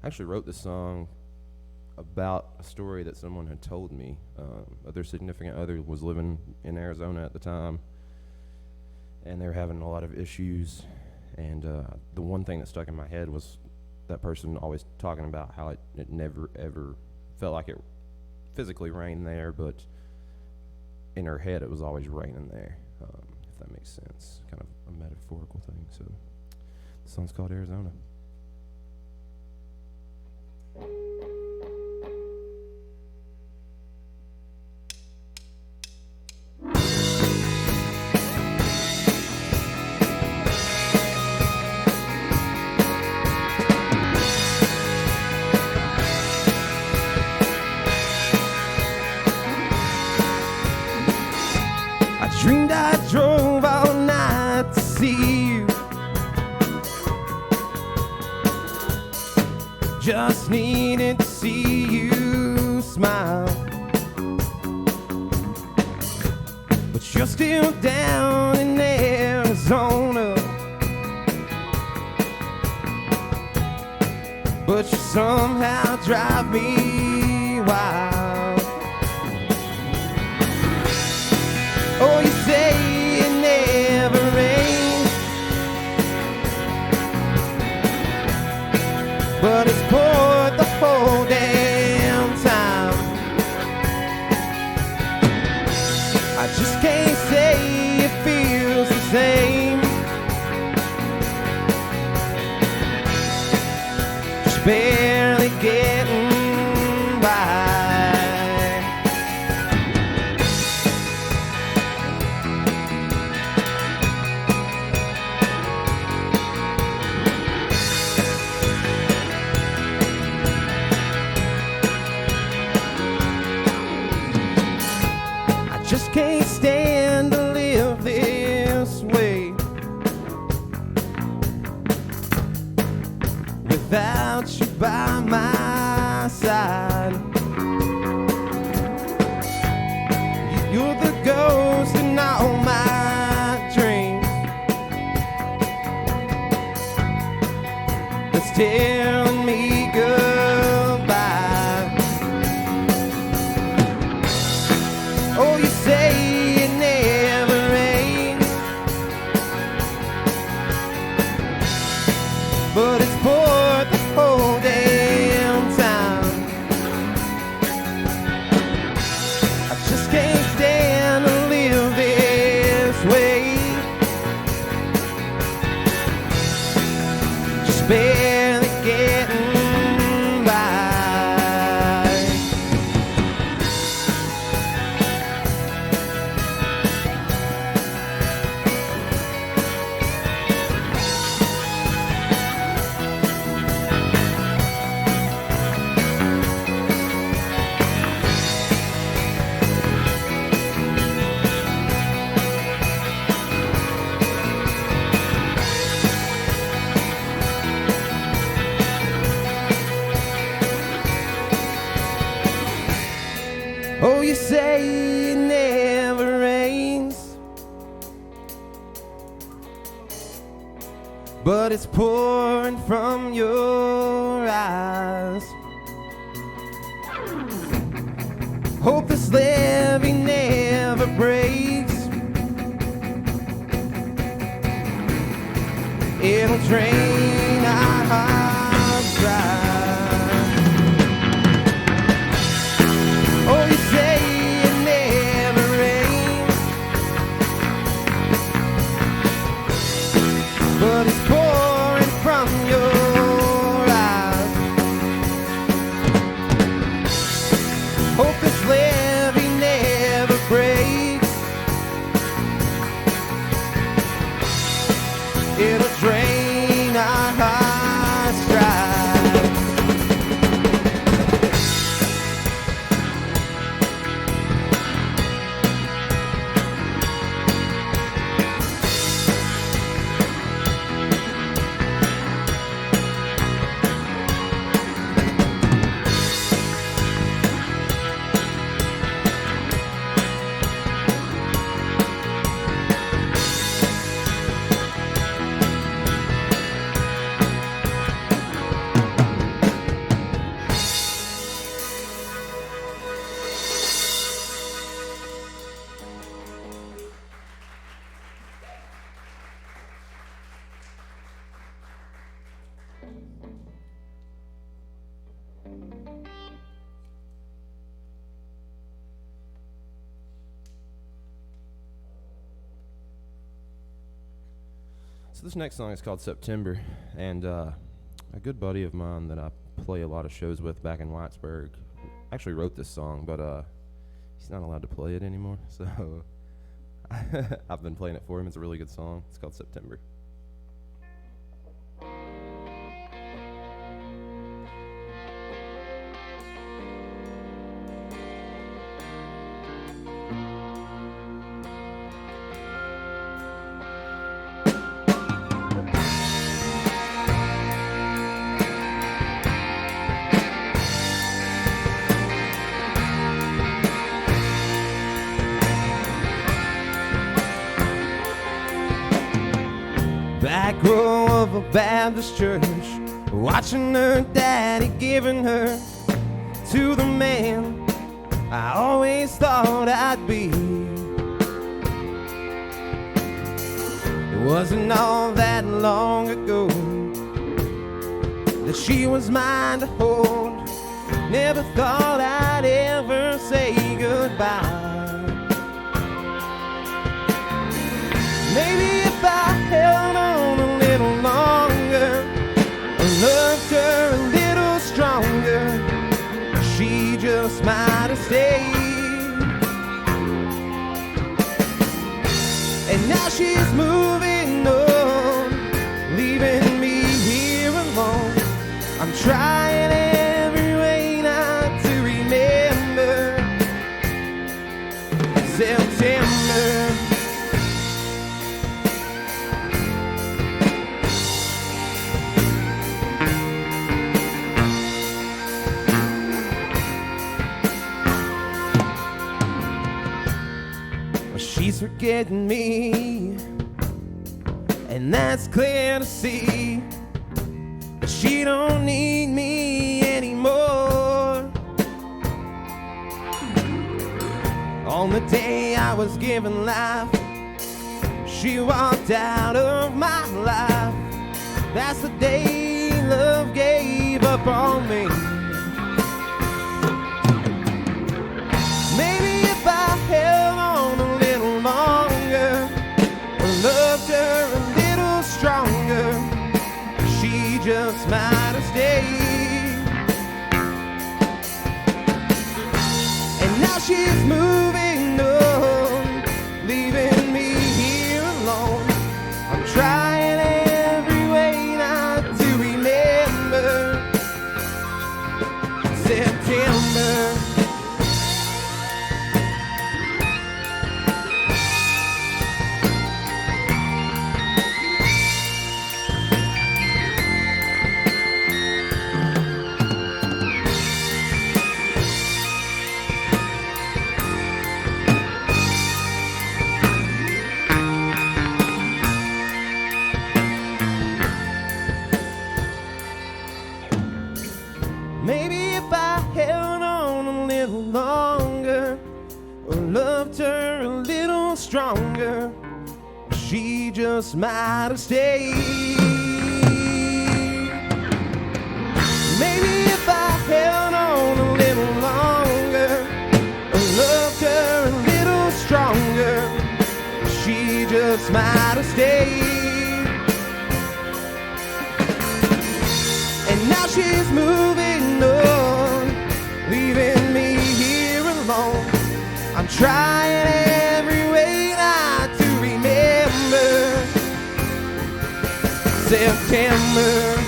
actually wrote this song about a story that someone had told me. Their significant other was living in Arizona at the time, and they were having a lot of issues. And the one thing that stuck in my head was that person always talking about how it never, ever felt like it physically rained there, but in her head it was always raining there, if that makes sense. Kind of a metaphorical thing. So the song's called Arizona. I dreamed I drove all night to see you. Just needed to see you smile. But you're still down in Arizona. But you somehow drive me wild. Oh, you say it never rains, but it's poured the whole damn time. I just can't say it feels the same. Just barely getting by. Just can't stand to live this way without you by my side. You're the ghost in all my dreams that's telling me goodbye. Oh, you say it never rains, but it's poured the whole damn time. I just can't stand to live this way, just barely getting by. but it's pouring from your eyes. Hope this levee never breaks. It'll drain our hearts dry. Oh, you say it never rains, but it's pouring from your eyes. Hope this levee never breaks. It'll drain our hearts dry. So this next song is called September, and a good buddy of mine that I play a lot of shows with back in Whitesburg actually wrote this song, but he's not allowed to play it anymore, so I've been playing it for him. It's a really good song. It's called September. Back row of a Baptist church, watching her daddy giving her to the man I always thought I'd be. It wasn't all that long ago that she was mine to hold. Never thought I'd ever say goodbye. Maybe if I held on a little longer, loved her a little stronger, she just might have stayed. And now she's moving on, leaving me here alone. I'm trying every way not to remember September. She's forgetting me, and that's clear to see. But she don't need me anymore. On the day I was given life, she walked out of my life. That's the day love gave up on me. Maybe if I held on a little longer, loved her a little stronger, she just might have stayed. And now she's moving on, leaving me here alone. I'm trying every way not to remember September. she just might have stayed. Maybe if I held on a little longer, loved her a little stronger, she just might have stayed. And now she's moving on, leaving me here alone. I'm trying every way not to remember September.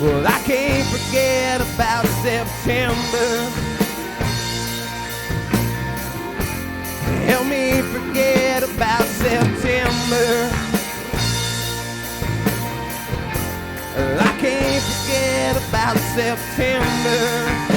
Well, I can't forget about September. Help me forget about September. I can't forget about September.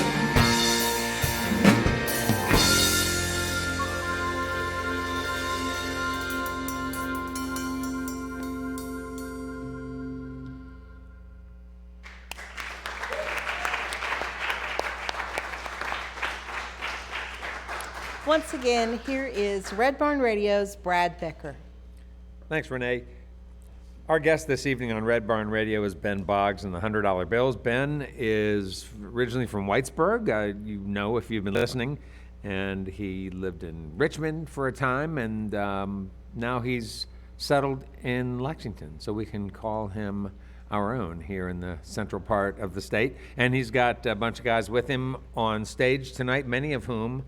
Once again, here is Red Barn Radio's Brad Becker. Thanks, Renee. Our guest this evening on Red Barn Radio is Ben Boggs and the $100 bills. Ben is originally from Whitesburg, you know if you've been listening, and he lived in Richmond for a time, and now he's settled in Lexington, so we can call him our own here in the central part of the state. And he's got a bunch of guys with him on stage tonight, many of whom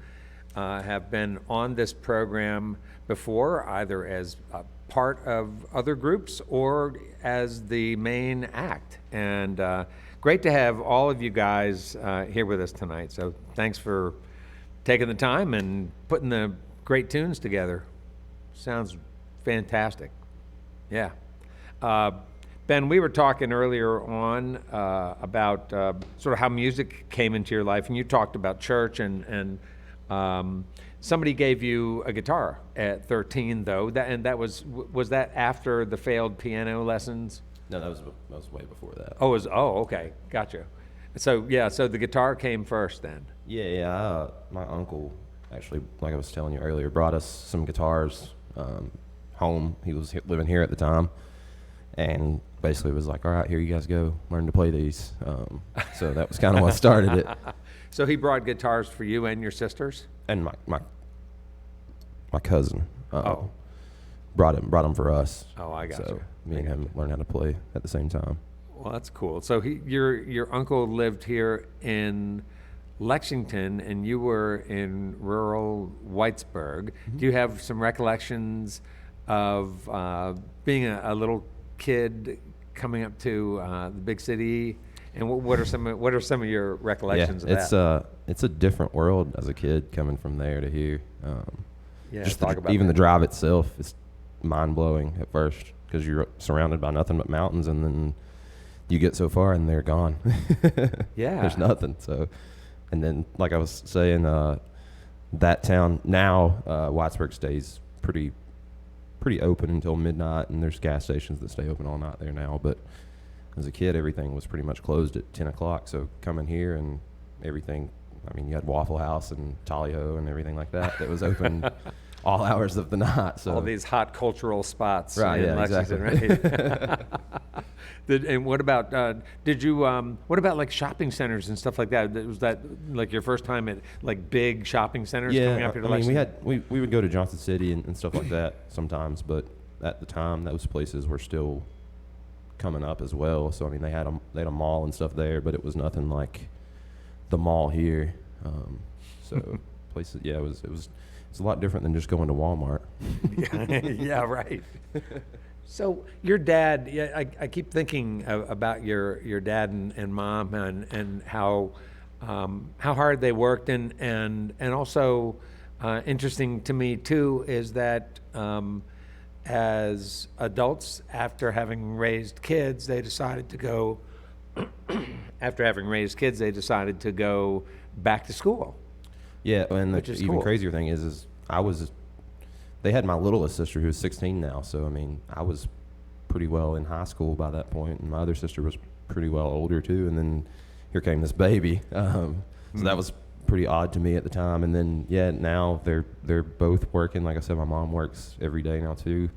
have been on this program before, either as a part of other groups or as the main act. And great to have all of you guys here with us tonight. So thanks for taking the time and putting the great tunes together. Sounds fantastic. Yeah. Ben, we were talking earlier on about sort of how music came into your life, and you talked about church and somebody gave you a guitar at 13, though. That was that after the failed piano lessons? No, that was way before that. Okay, gotcha. So the guitar came first then. Yeah. My uncle actually, like I was telling you earlier, brought us some guitars home. He was living here at the time, and basically was like, "All right, here you guys go, learn to play these." So that was kind of what started it. So he brought guitars for you and your sisters? And my cousin brought them for us. Oh, I got you. So me and him learned how to play at the same time. Well, that's cool. So your uncle lived here in Lexington, and you were in rural Whitesburg. Mm-hmm. Do you have some recollections of being a little kid coming up to the big city? And what are some of your recollections of that? It's a different world as a kid coming from there to here. Just even the drive itself is mind blowing at first because you're surrounded by nothing but mountains, and then you get so far and they're gone. Yeah, there's nothing. So, and then like I was saying, that town now, Whitesburg stays pretty open until midnight, and there's gas stations that stay open all night there now, but as a kid, everything was pretty much closed at 10 o'clock. So coming here and everything, I mean, you had Waffle House and Tally-Ho and everything like that was open all hours of the night. So all these hot cultural spots right, in Lexington, exactly. Right? And what about, what about like shopping centers and stuff like that? Was that like your first time at like big shopping centers coming up here to Lexington? we would go to Johnson City and stuff like that sometimes, but at the time, those places were still coming up as well. So I mean, they had a mall and stuff there, but it was nothing like the mall here. So places, it was a lot different than just going to Walmart. Yeah, right. So your dad, I keep thinking about your dad and mom and how hard they worked, and also interesting to me too is that as adults, after having raised kids, they decided to go back to school. Yeah, and the even cool. crazier thing is they had my littlest sister who was 16 now, so I mean, I was pretty well in high school by that point, and my other sister was pretty well older too, and then here came this baby. So that was pretty odd to me at the time. And then now they're both working. Like I said, my mom works every day now too.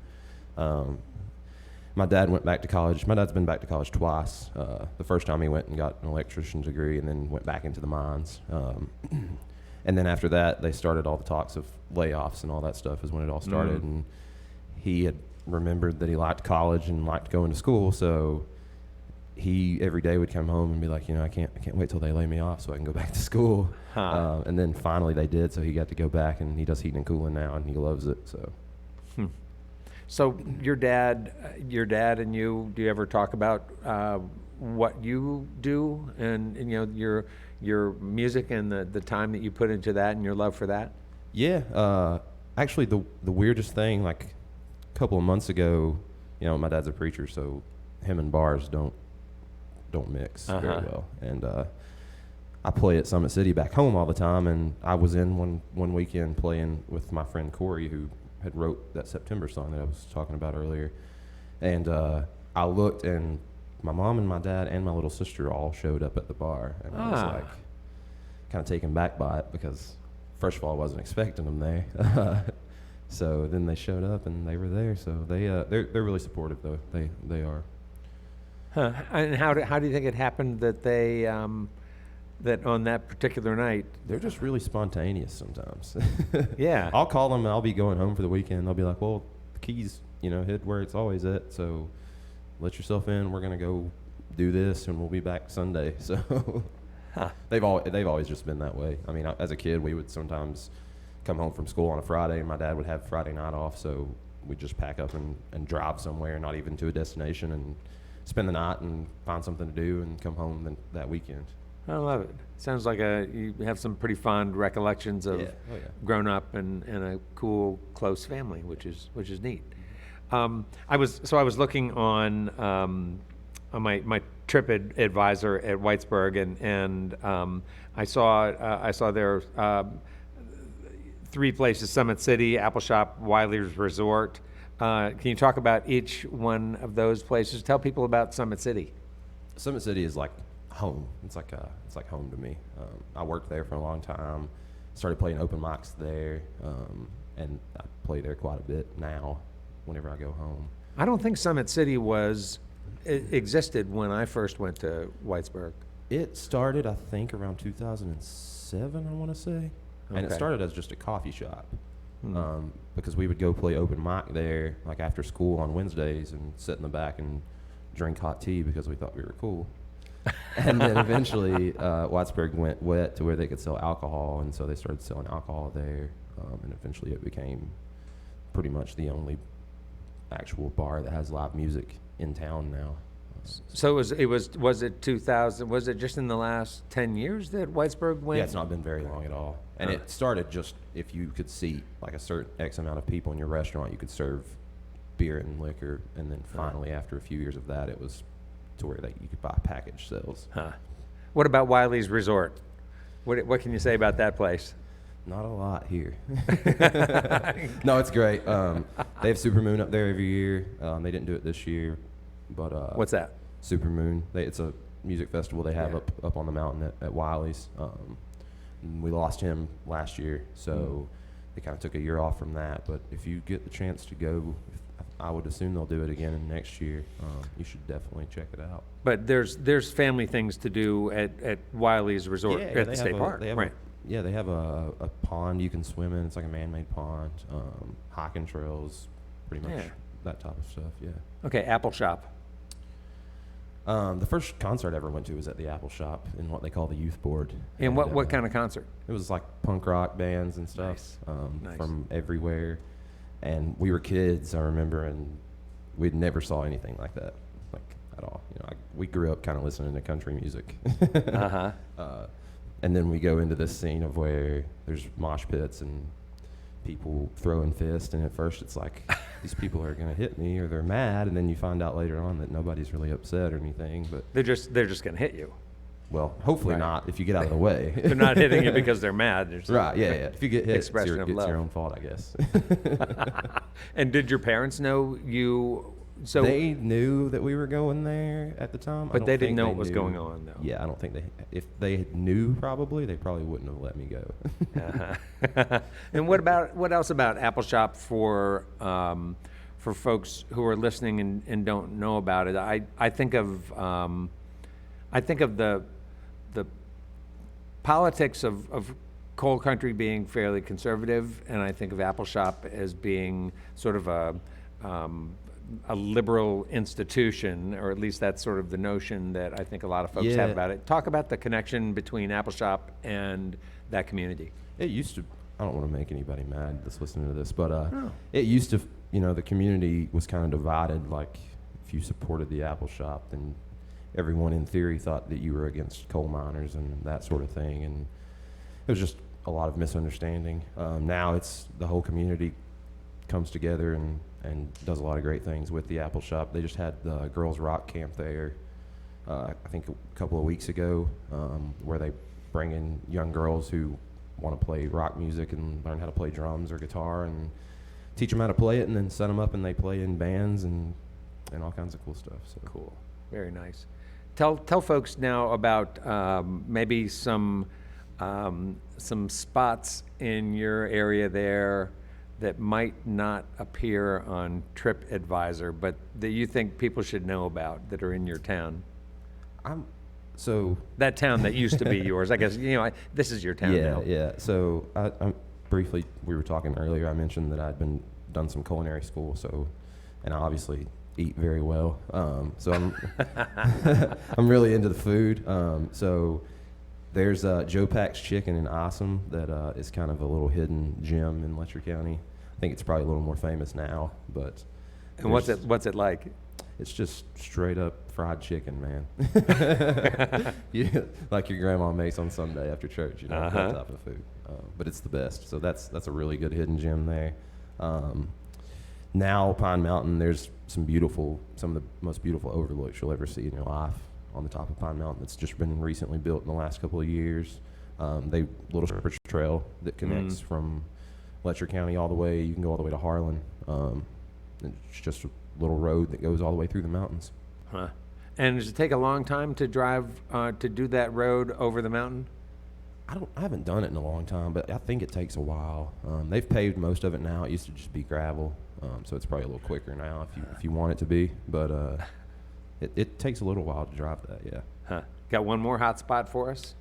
My dad went back to college. My dad's been back to college twice. The first time he went and got an electrician's degree, and then went back into the mines. And then after that, they started all the talks of layoffs and all that stuff is when it all started. And he had remembered that he liked college and liked going to school, so he every day would come home and be like, I can't wait till they lay me off so I can go back to school. And then finally they did, so he got to go back, and he does heating and cooling now, and he loves it. So. So your dad and you, do you ever talk about what you do and your music and the time that you put into that and your love for that? Yeah, actually the weirdest thing, like a couple of months ago, my dad's a preacher, so him and bars don't mix very well. And I play at Summit City back home all the time, and I was in one weekend playing with my friend Corey, who had wrote that September song that I was talking about earlier. And I looked, and my mom and my dad and my little sister all showed up at the bar, and I was like kind of taken back by it, because first of all I wasn't expecting them there. So then they showed up and they were there, so they're really supportive though. They are. And how do you think it happened that they that on that particular night? They're just really spontaneous sometimes. Yeah. I'll call them and I'll be going home for the weekend. They'll be like, well, the keys, hit where it's always at, so let yourself in. We're going to go do this, and we'll be back Sunday. So they've always just been that way. I mean, as a kid, we would sometimes come home from school on a Friday, and my dad would have Friday night off, so we'd just pack up and drive somewhere, not even to a destination, and spend the night and find something to do and come home that weekend. I love it. Sounds like you have some pretty fond recollections of growing up in a cool, close family, which is neat. I was looking on my trip advisor at Whitesburg, and I saw there 3 places: Summit City, Apple Shop, Wiley's Resort. Can you talk about each one of those places? Tell people about Summit City. Summit City is like home. It's like home to me. I worked there for a long time. Started playing open mics there, and I play there quite a bit now. Whenever I go home, I don't think Summit City existed when I first went to Whitesburg. It started, I think, around 2007. I want to say, and it started as just a coffee shop. Because we would go play open mic there, like after school on Wednesdays, and sit in the back and drink hot tea because we thought we were cool. And then eventually Whitesburg went wet to where they could sell alcohol, and so they started selling alcohol there, and eventually it became pretty much the only actual bar that has live music in town now. So was it 2000? Was it just in the last 10 years that Whitesburg went? Yeah, it's not been very long at all. And it started just if you could seat like a certain X amount of people in your restaurant, you could serve beer and liquor. And then finally, after a few years of that, it was to where you could buy package sales. What about Wiley's Resort? What can you say about that place? Not a lot here. No, it's great. They have Supermoon up there every year. They didn't do it this year. But what's that? Supermoon. It's a music festival they have up on the mountain at Wiley's. We lost him last year, so they kind of took a year off from that. But if you get the chance to go, I would assume they'll do it again next year. You should definitely check it out. But there's family things to do at Wiley's Resort at the state park, right? Yeah, they have a pond you can swim in. It's like a man-made pond. Hiking trails, pretty much that type of stuff. Yeah. Okay, Apple Shop. The first concert I ever went to was at the Apple Shop in what they call the youth board. And what kind of concert? It was like punk rock bands and stuff from everywhere. And we were kids, I remember, and we never saw anything like that, like at all. We grew up kind of listening to country music. And then we go into this scene of where there's mosh pits and people throwing fists, and at first it's like these people are going to hit me or they're mad, and then you find out later on that nobody's really upset or anything, but they're just going to hit you. Well, hopefully not if you get out of the way. They're not hitting you because they're mad. Right, yeah. If you get hit, it's expression of love. your own fault, I guess. And did your parents know you So they knew that we were going there at the time. But they didn't know what was going on, though. Yeah, I don't think if they knew, they probably wouldn't have let me go. Uh-huh. And what else about Apple Shop for folks who are listening and don't know about it? I think of the politics of coal country being fairly conservative, and I think of Apple Shop as being sort of a liberal institution, or at least that's sort of the notion that I think a lot of folks have about it. Talk about the connection between Apple Shop and that community. It used to, I don't want to make anybody mad that's listening to this, but it used to, the community was kind of divided. Like, if you supported the Apple Shop, then everyone in theory thought that you were against coal miners and that sort of thing. And it was just a lot of misunderstanding. Now it's the whole community comes together and does a lot of great things with the Apple Shop. They just had the Girls Rock Camp there, I think a couple of weeks ago, where they bring in young girls who want to play rock music and learn how to play drums or guitar and teach them how to play it, and then set them up and they play in bands and all kinds of cool stuff. So cool, very nice. Tell folks now about maybe some spots in your area there that might not appear on TripAdvisor, but that you think people should know about that are in your town. That town that used to be yours, I guess. This is your town now. Yeah. So I briefly, we were talking earlier. I mentioned that I'd done some culinary school. And I obviously eat very well. So I'm I'm really into the food. So there's Joe Pack's Chicken in Awesome that is kind of a little hidden gem in Letcher County. I think it's probably a little more famous now, but. And what's it like? It's just straight up fried chicken, man. Yeah, like your grandma makes on Sunday after church, that type of food. But it's the best. So that's a really good hidden gem there. Now Pine Mountain, there's some of the most beautiful overlooks you'll ever see in your life on the top of Pine Mountain. It's just been recently built in the last couple of years. Little Shepherd's Trail that connects from Letcher County all the way. You can go all the way to Harlan. It's just a little road that goes all the way through the mountains. Huh. And does it take a long time to drive to do that road over the mountain? I haven't done it in a long time, but I think it takes a while. They've paved most of it now. It used to just be gravel, so it's probably a little quicker now if you want it to be. But it takes a little while to drive that. Yeah. Huh. Got one more hot spot for us?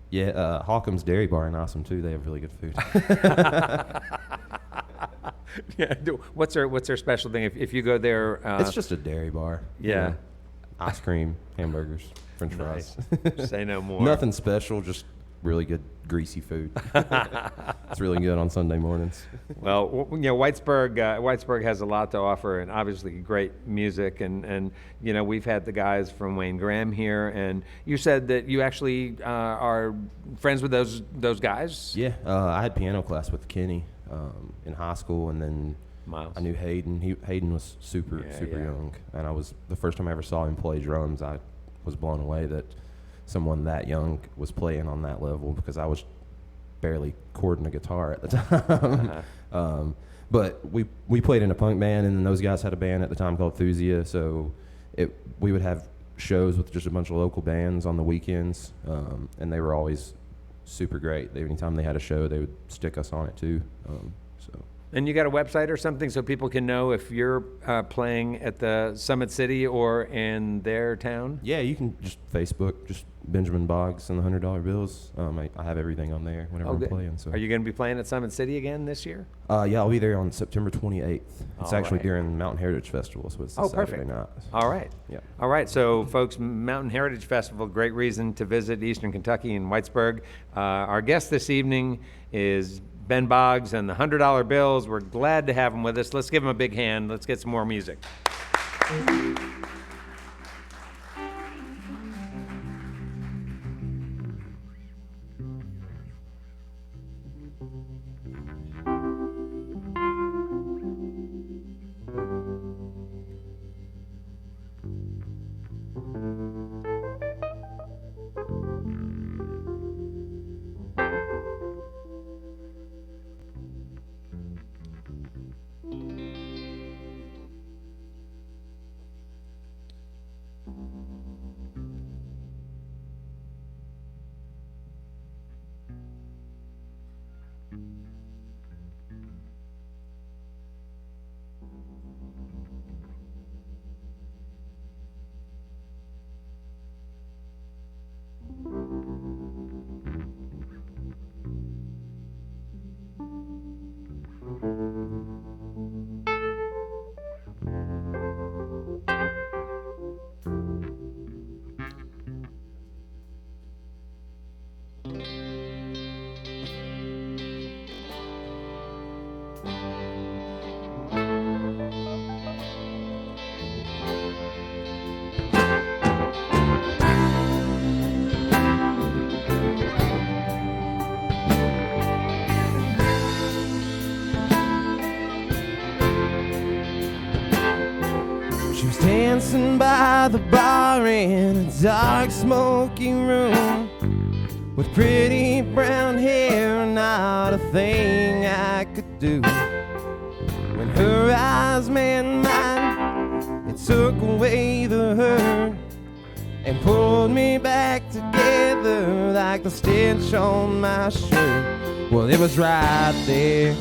Yeah, Hawkham's Dairy Bar in Awesome too. They have really good food. Yeah. What's their special thing? If you go there, it's just a dairy bar. Yeah. Ice cream, hamburgers, French fries. Say no more. Nothing special, just really good greasy food. It's really good on Sunday mornings. Well, Whitesburg has a lot to offer, and obviously great music, and we've had the guys from Wayne Graham here, and you said that you actually are friends with those guys. Yeah, I had piano class with Kenny in high school, and then Miles. I knew Hayden. Hayden was super young, and the first time I ever saw him play drums, I was blown away that someone that young was playing on that level, because I was barely chording a guitar at the time. But we played in a punk band, and then those guys had a band at the time called Thusia, so we would have shows with just a bunch of local bands on the weekends, and they were always super great. Anytime they had a show, they would stick us on it too. And you got a website or something so people can know if you're playing at the Summit City or in their town? Yeah, you can just Facebook, just Benjamin Boggs and the $100 bills. I have everything on there whenever I'm playing. So. Are you going to be playing at Summit City again this year? Yeah, I'll be there on September 28th. It's actually right. during Mountain Heritage Festival, so it's Saturday perfect. night. All right. Yeah. All right. So, folks, Mountain Heritage Festival, great reason to visit Eastern Kentucky and Whitesburg. Our guest this evening is Ben Boggs and the $100 bills. We're glad to have him with us. Let's give him a big hand. Let's get some more music. She was dancing by the bar in a dark, smoky room with pretty brown hair, not a thing I could do. When her eyes met mine, it took away the hurt and pulled me back together like the stitch on my shirt. Well, it was right there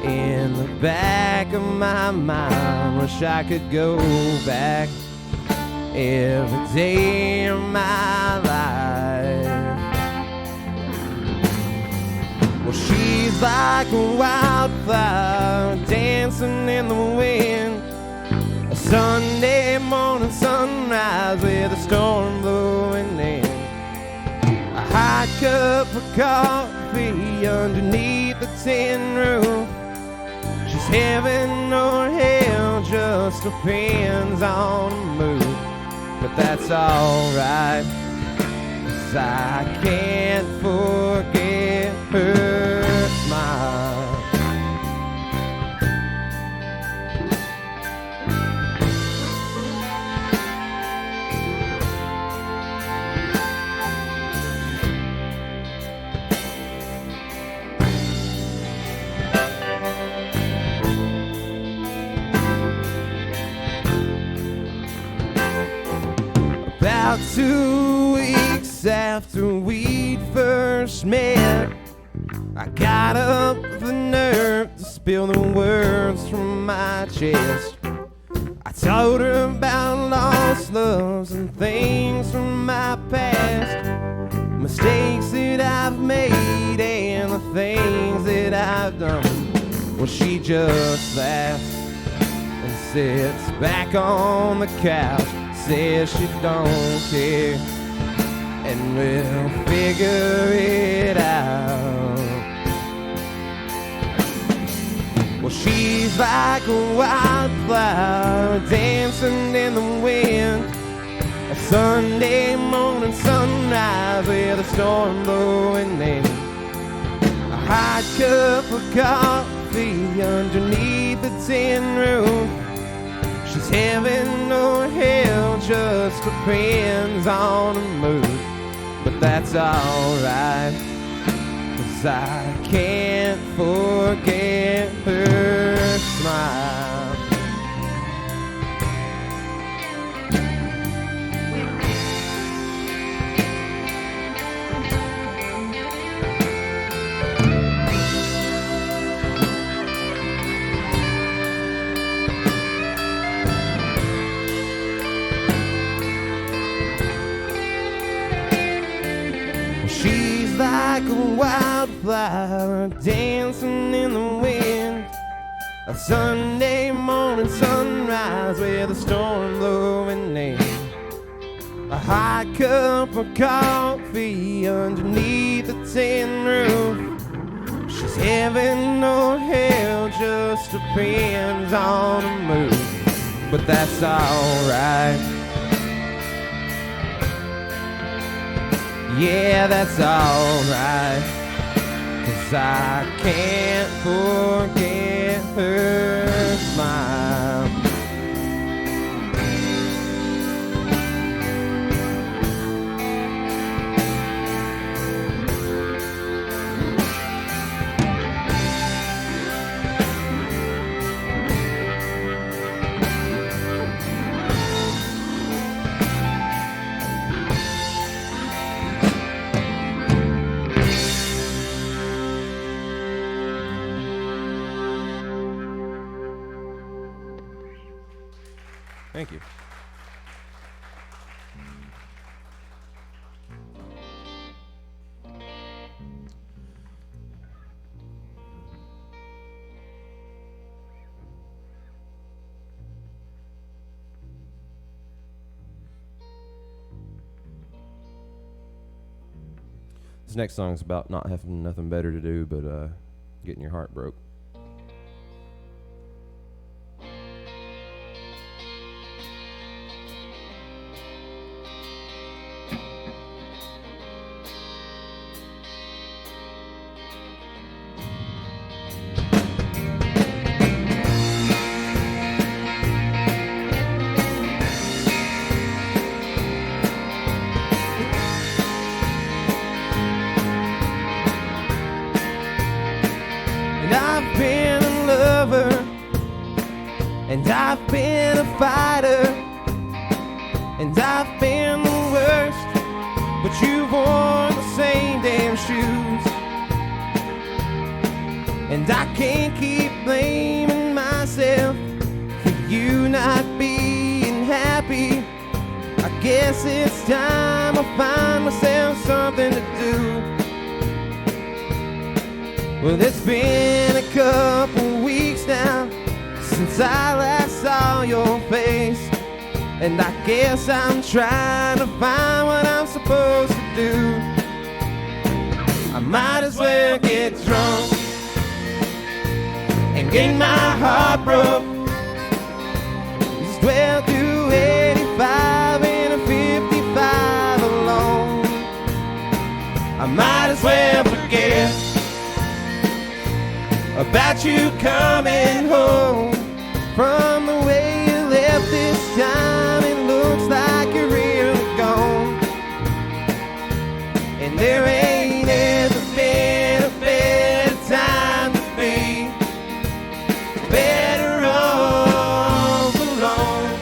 in the back of my mind. Wish I could go back every day of my life. Well, she's like a wildflower dancing in the wind, a Sunday morning sunrise with a storm blowing in, a hot cup of coffee underneath the tin roof. She's heaven or hell, just depends on the mood. But that's alright, 'cause I can't forget her smile. About 2 weeks after we'd first met, I got up the nerve to spill the words from my chest. I told her about lost loves and things from my past, mistakes that I've made and the things that I've done. Well, she just laughs and sits back on the couch, says she don't care, and we'll figure it out. Well, she's like a wildflower dancing in the wind, a Sunday morning sunrise with a storm blowing in, a hot cup of coffee underneath the tin roof. She's heaven or hell, just depends on the mood. But that's alright, 'cause I can't forget her smile. She's like a wildflower dancing in the wind, a Sunday morning sunrise with a storm blowing in, a hot cup of coffee underneath the tin roof. She's heaven or hell, just depends on the mood. But that's alright, yeah, that's alright, 'cause I can't forget her smile. Thank you. This next song's about not having nothing better to do but getting your heart broke. And I've been a lover, and I've been a fighter, and I've been the worst, but you've worn the same damn shoes. And I can't keep blaming myself for you not being happy. I guess it's time I find myself something to do. Well, it's been a couple weeks now since I last saw your face, and I guess I'm trying to find what I'm supposed to do. I might as well get drunk and get my heart broke. Just dwell through 85 and a 55 alone. I might as well forget about you coming home. From the way you left this time, it looks like you're really gone. And there ain't ever been a better time to be better off alone.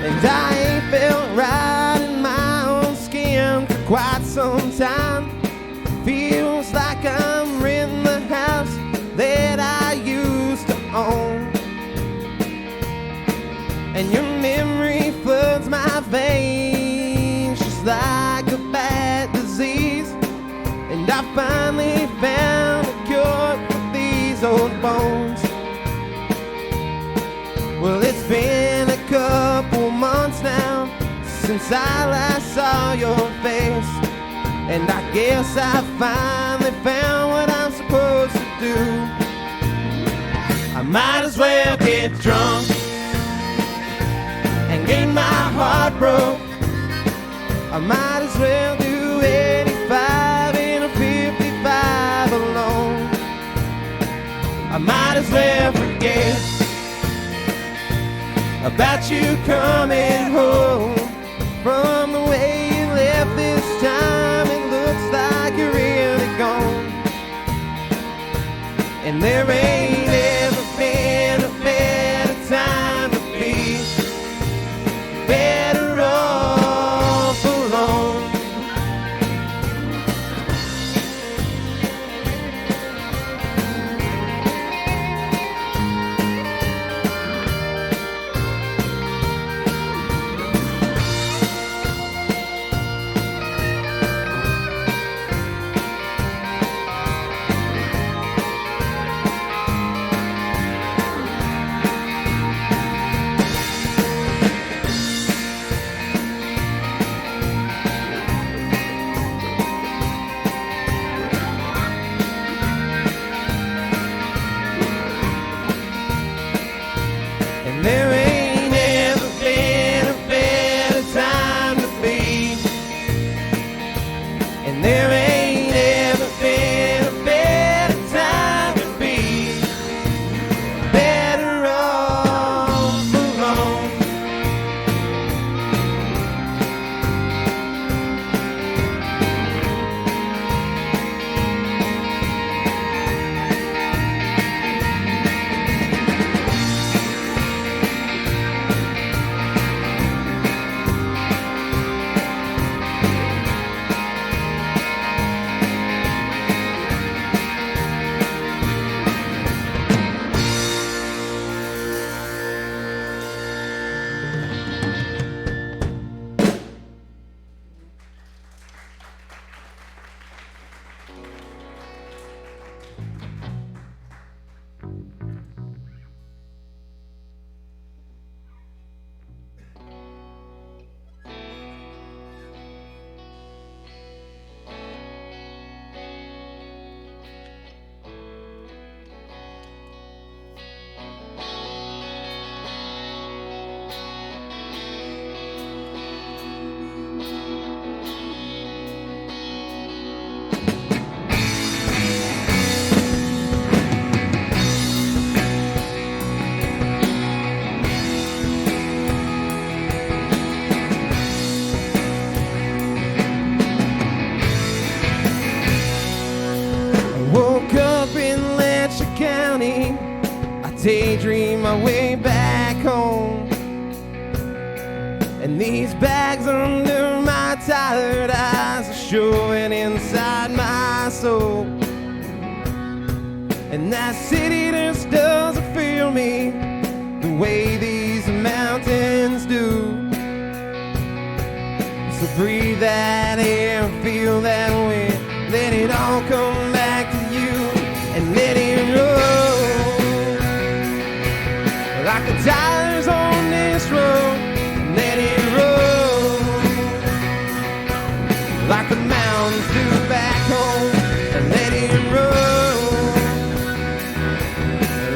And I ain't felt right in my own skin for quite some time. Feels like I'm in the house that I used to own, and your memory floods my veins just like a bad disease. And I finally found a cure for these old bones. Well, it's been a couple months now since I last saw your face, and I guess I finally found what I'm supposed to do. I might as well get drunk and get my heart broke. I might as well do 85 and a 55 alone. I might as well forget about you coming home. From the way you left this time, it looks like you're really gone. And there ain't ever been a better time to be better off alone. And there ain't ever been a better time to be. And there ain't ever been a better time to be better off alone. daydream my way back home. And these bags under my tired eyes are showing inside my soul. And that city just doesn't feel me the way these mountains do. So breathe that air, feel that wind, let it all come back to you, and let it roll like the tires on this road. Let it roll like the mountains do back home, and let it roll.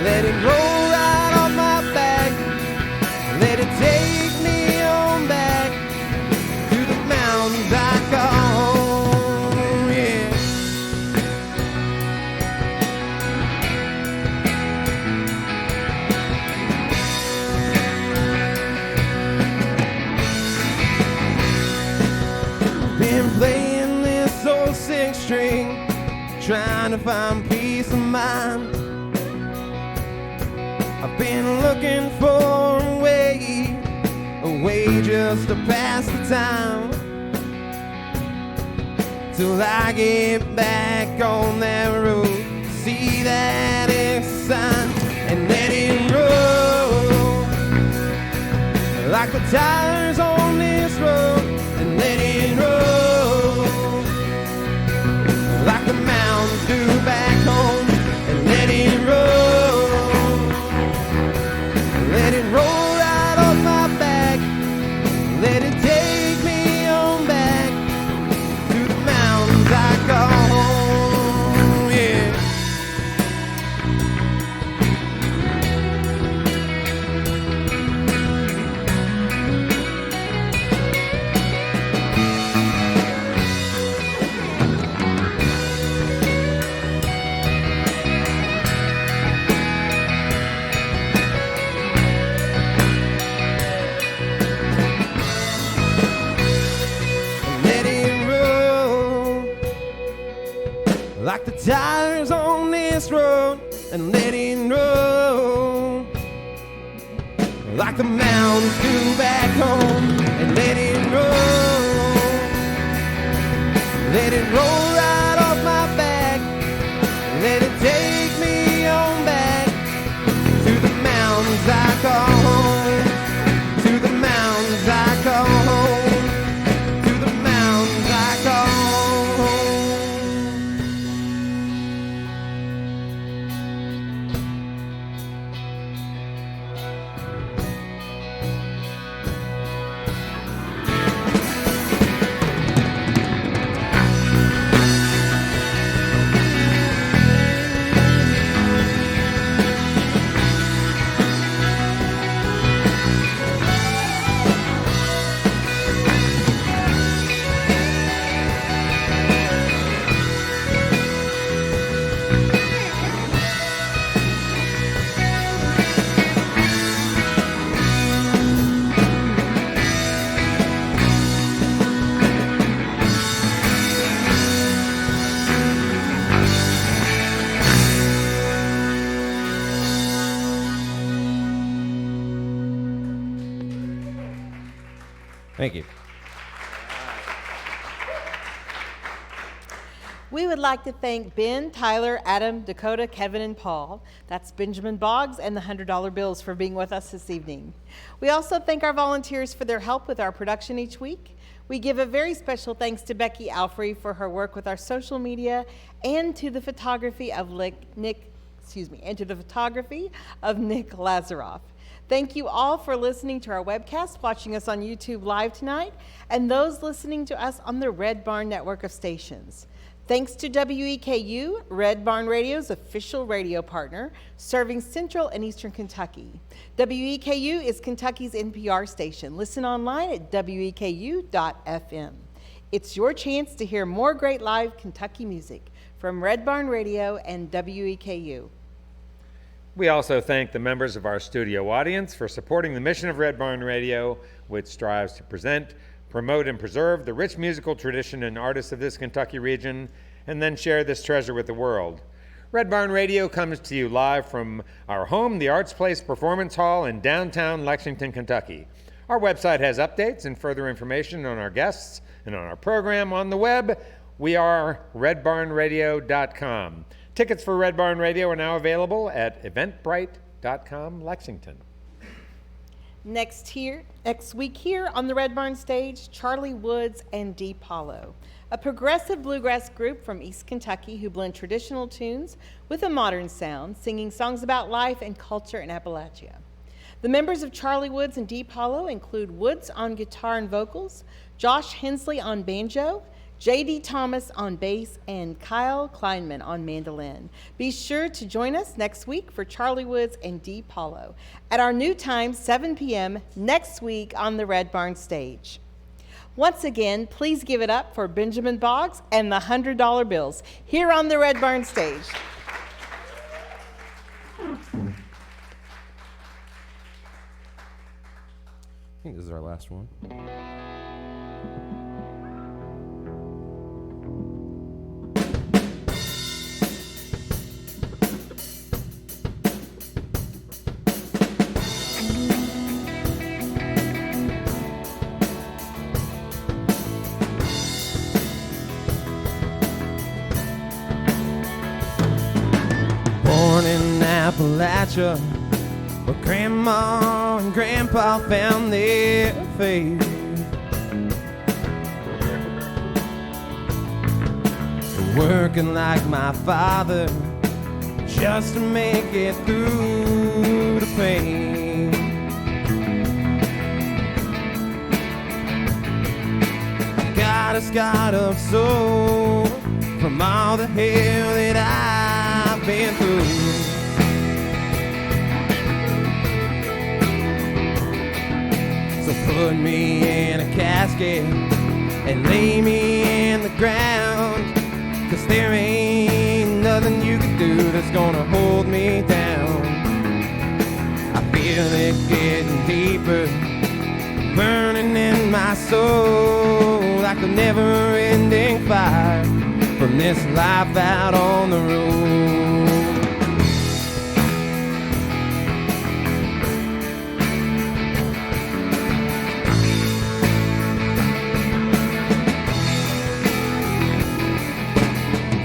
Let it roll right off my back. Let it take me on back to the mountains I call home, yeah. Been playing this old six string, trying to find peace of mind. I've been looking for a way just to pass the time, till I get back on that road, see that exit sign, and let it roll like the tires on this road, and let it roll like the mountains do back home, and let it roll. Let it roll right off my back. Let it take me on back to the mountains I call home, yeah. Let it roll like the tires on this road, and let it roll like the mountains do back home, and let it roll. Let it roll right off my back. Let it take me on back to the mountains I call home, to the mountains I call home, to the mountains I call home. Thank you. We would like to thank Ben, Tyler, Adam, Dakota, Kevin, and Paul. That's Benjamin Boggs and the $100 bills for being with us this evening. We also thank our volunteers for their help with our production each week. We give a very special thanks to Becky Alfrey for her work with our social media, and to the photography of Nick Lazaroff. Thank you all for listening to our webcast, watching us on YouTube Live tonight, and those listening to us on the Red Barn network of stations. Thanks to WEKU, Red Barn Radio's official radio partner, serving Central and Eastern Kentucky. WEKU is Kentucky's NPR station. Listen online at weku.fm. It's your chance to hear more great live Kentucky music from Red Barn Radio and WEKU. We also thank the members of our studio audience for supporting the mission of Red Barn Radio, which strives to present, promote, and preserve the rich musical tradition and artists of this Kentucky region, and then share this treasure with the world. Red Barn Radio comes to you live from our home, the Arts Place Performance Hall in downtown Lexington, Kentucky. Our website has updates and further information on our guests and on our program on the web. We are redbarnradio.com. Tickets for Red Barn Radio are now available at eventbrite.com Lexington. Next week here on the Red Barn stage, Charlie Woods and Deep Hollow, a progressive bluegrass group from East Kentucky who blend traditional tunes with a modern sound, singing songs about life and culture in Appalachia. The members of Charlie Woods and Deep Hollow include Woods on guitar and vocals, Josh Hensley on banjo, J.D. Thomas on bass, and Kyle Kleinman on mandolin. Be sure to join us next week for Charlie Woods and Deep Hollow at our new time, 7 p.m. next week on the Red Barn stage. Once again, please give it up for Benjamin Boggs and the $100 bills here on the Red Barn stage. I think this is our last one. Born in Appalachia, where Grandma and Grandpa found their faith. Working like my father just to make it through the pain. Got a scar of soul from all the hell that I've been through. Put me in a casket and lay me in the ground, 'cause there ain't nothing you can do that's gonna hold me down. I feel it getting deeper, burning in my soul like a never-ending fire from this life out on the road.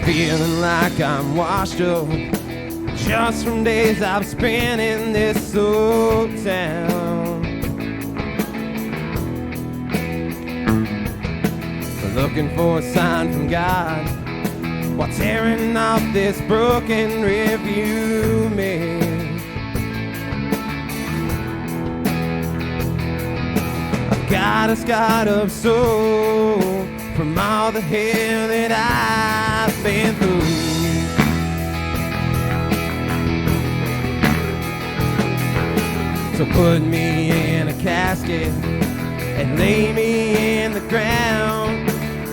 Feeling like I'm washed up just from days I've spent in this old town. Looking for a sign from God while tearing off this broken rearview mirror. I've got a scar of soul from all the hell that I've been through. So put me in a casket and lay me in the ground,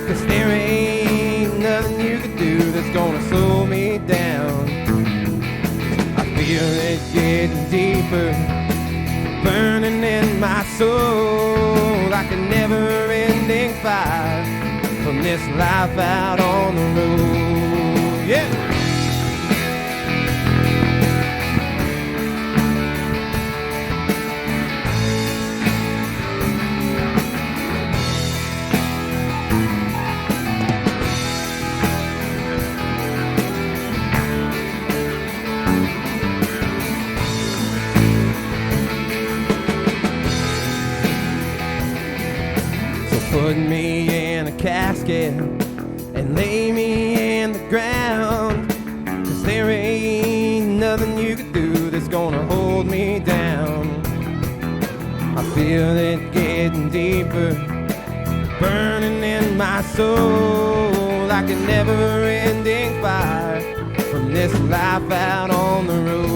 'cause there ain't nothing you can do that's gonna slow me down. I feel it getting deeper, burning in my soul like a never-ending fire from this life out on the road. Yeah. Put me in a casket and lay me in the ground, 'cause there ain't nothing you can do that's gonna hold me down. I feel it getting deeper, burning in my soul like a never-ending fire from this life out on the road.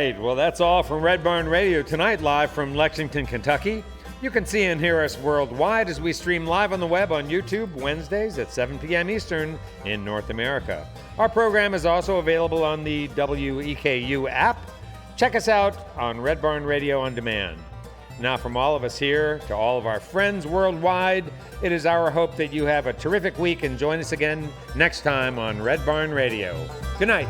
right. Well, that's all from Red Barn Radio tonight, live from Lexington, Kentucky. You can see and hear us worldwide as we stream live on the web on YouTube Wednesdays at 7 p.m. Eastern in North America. Our program is also available on the WEKU app. Check us out on Red Barn Radio On Demand. Now, from all of us here to all of our friends worldwide, it is our hope that you have a terrific week and join us again next time on Red Barn Radio. Good night.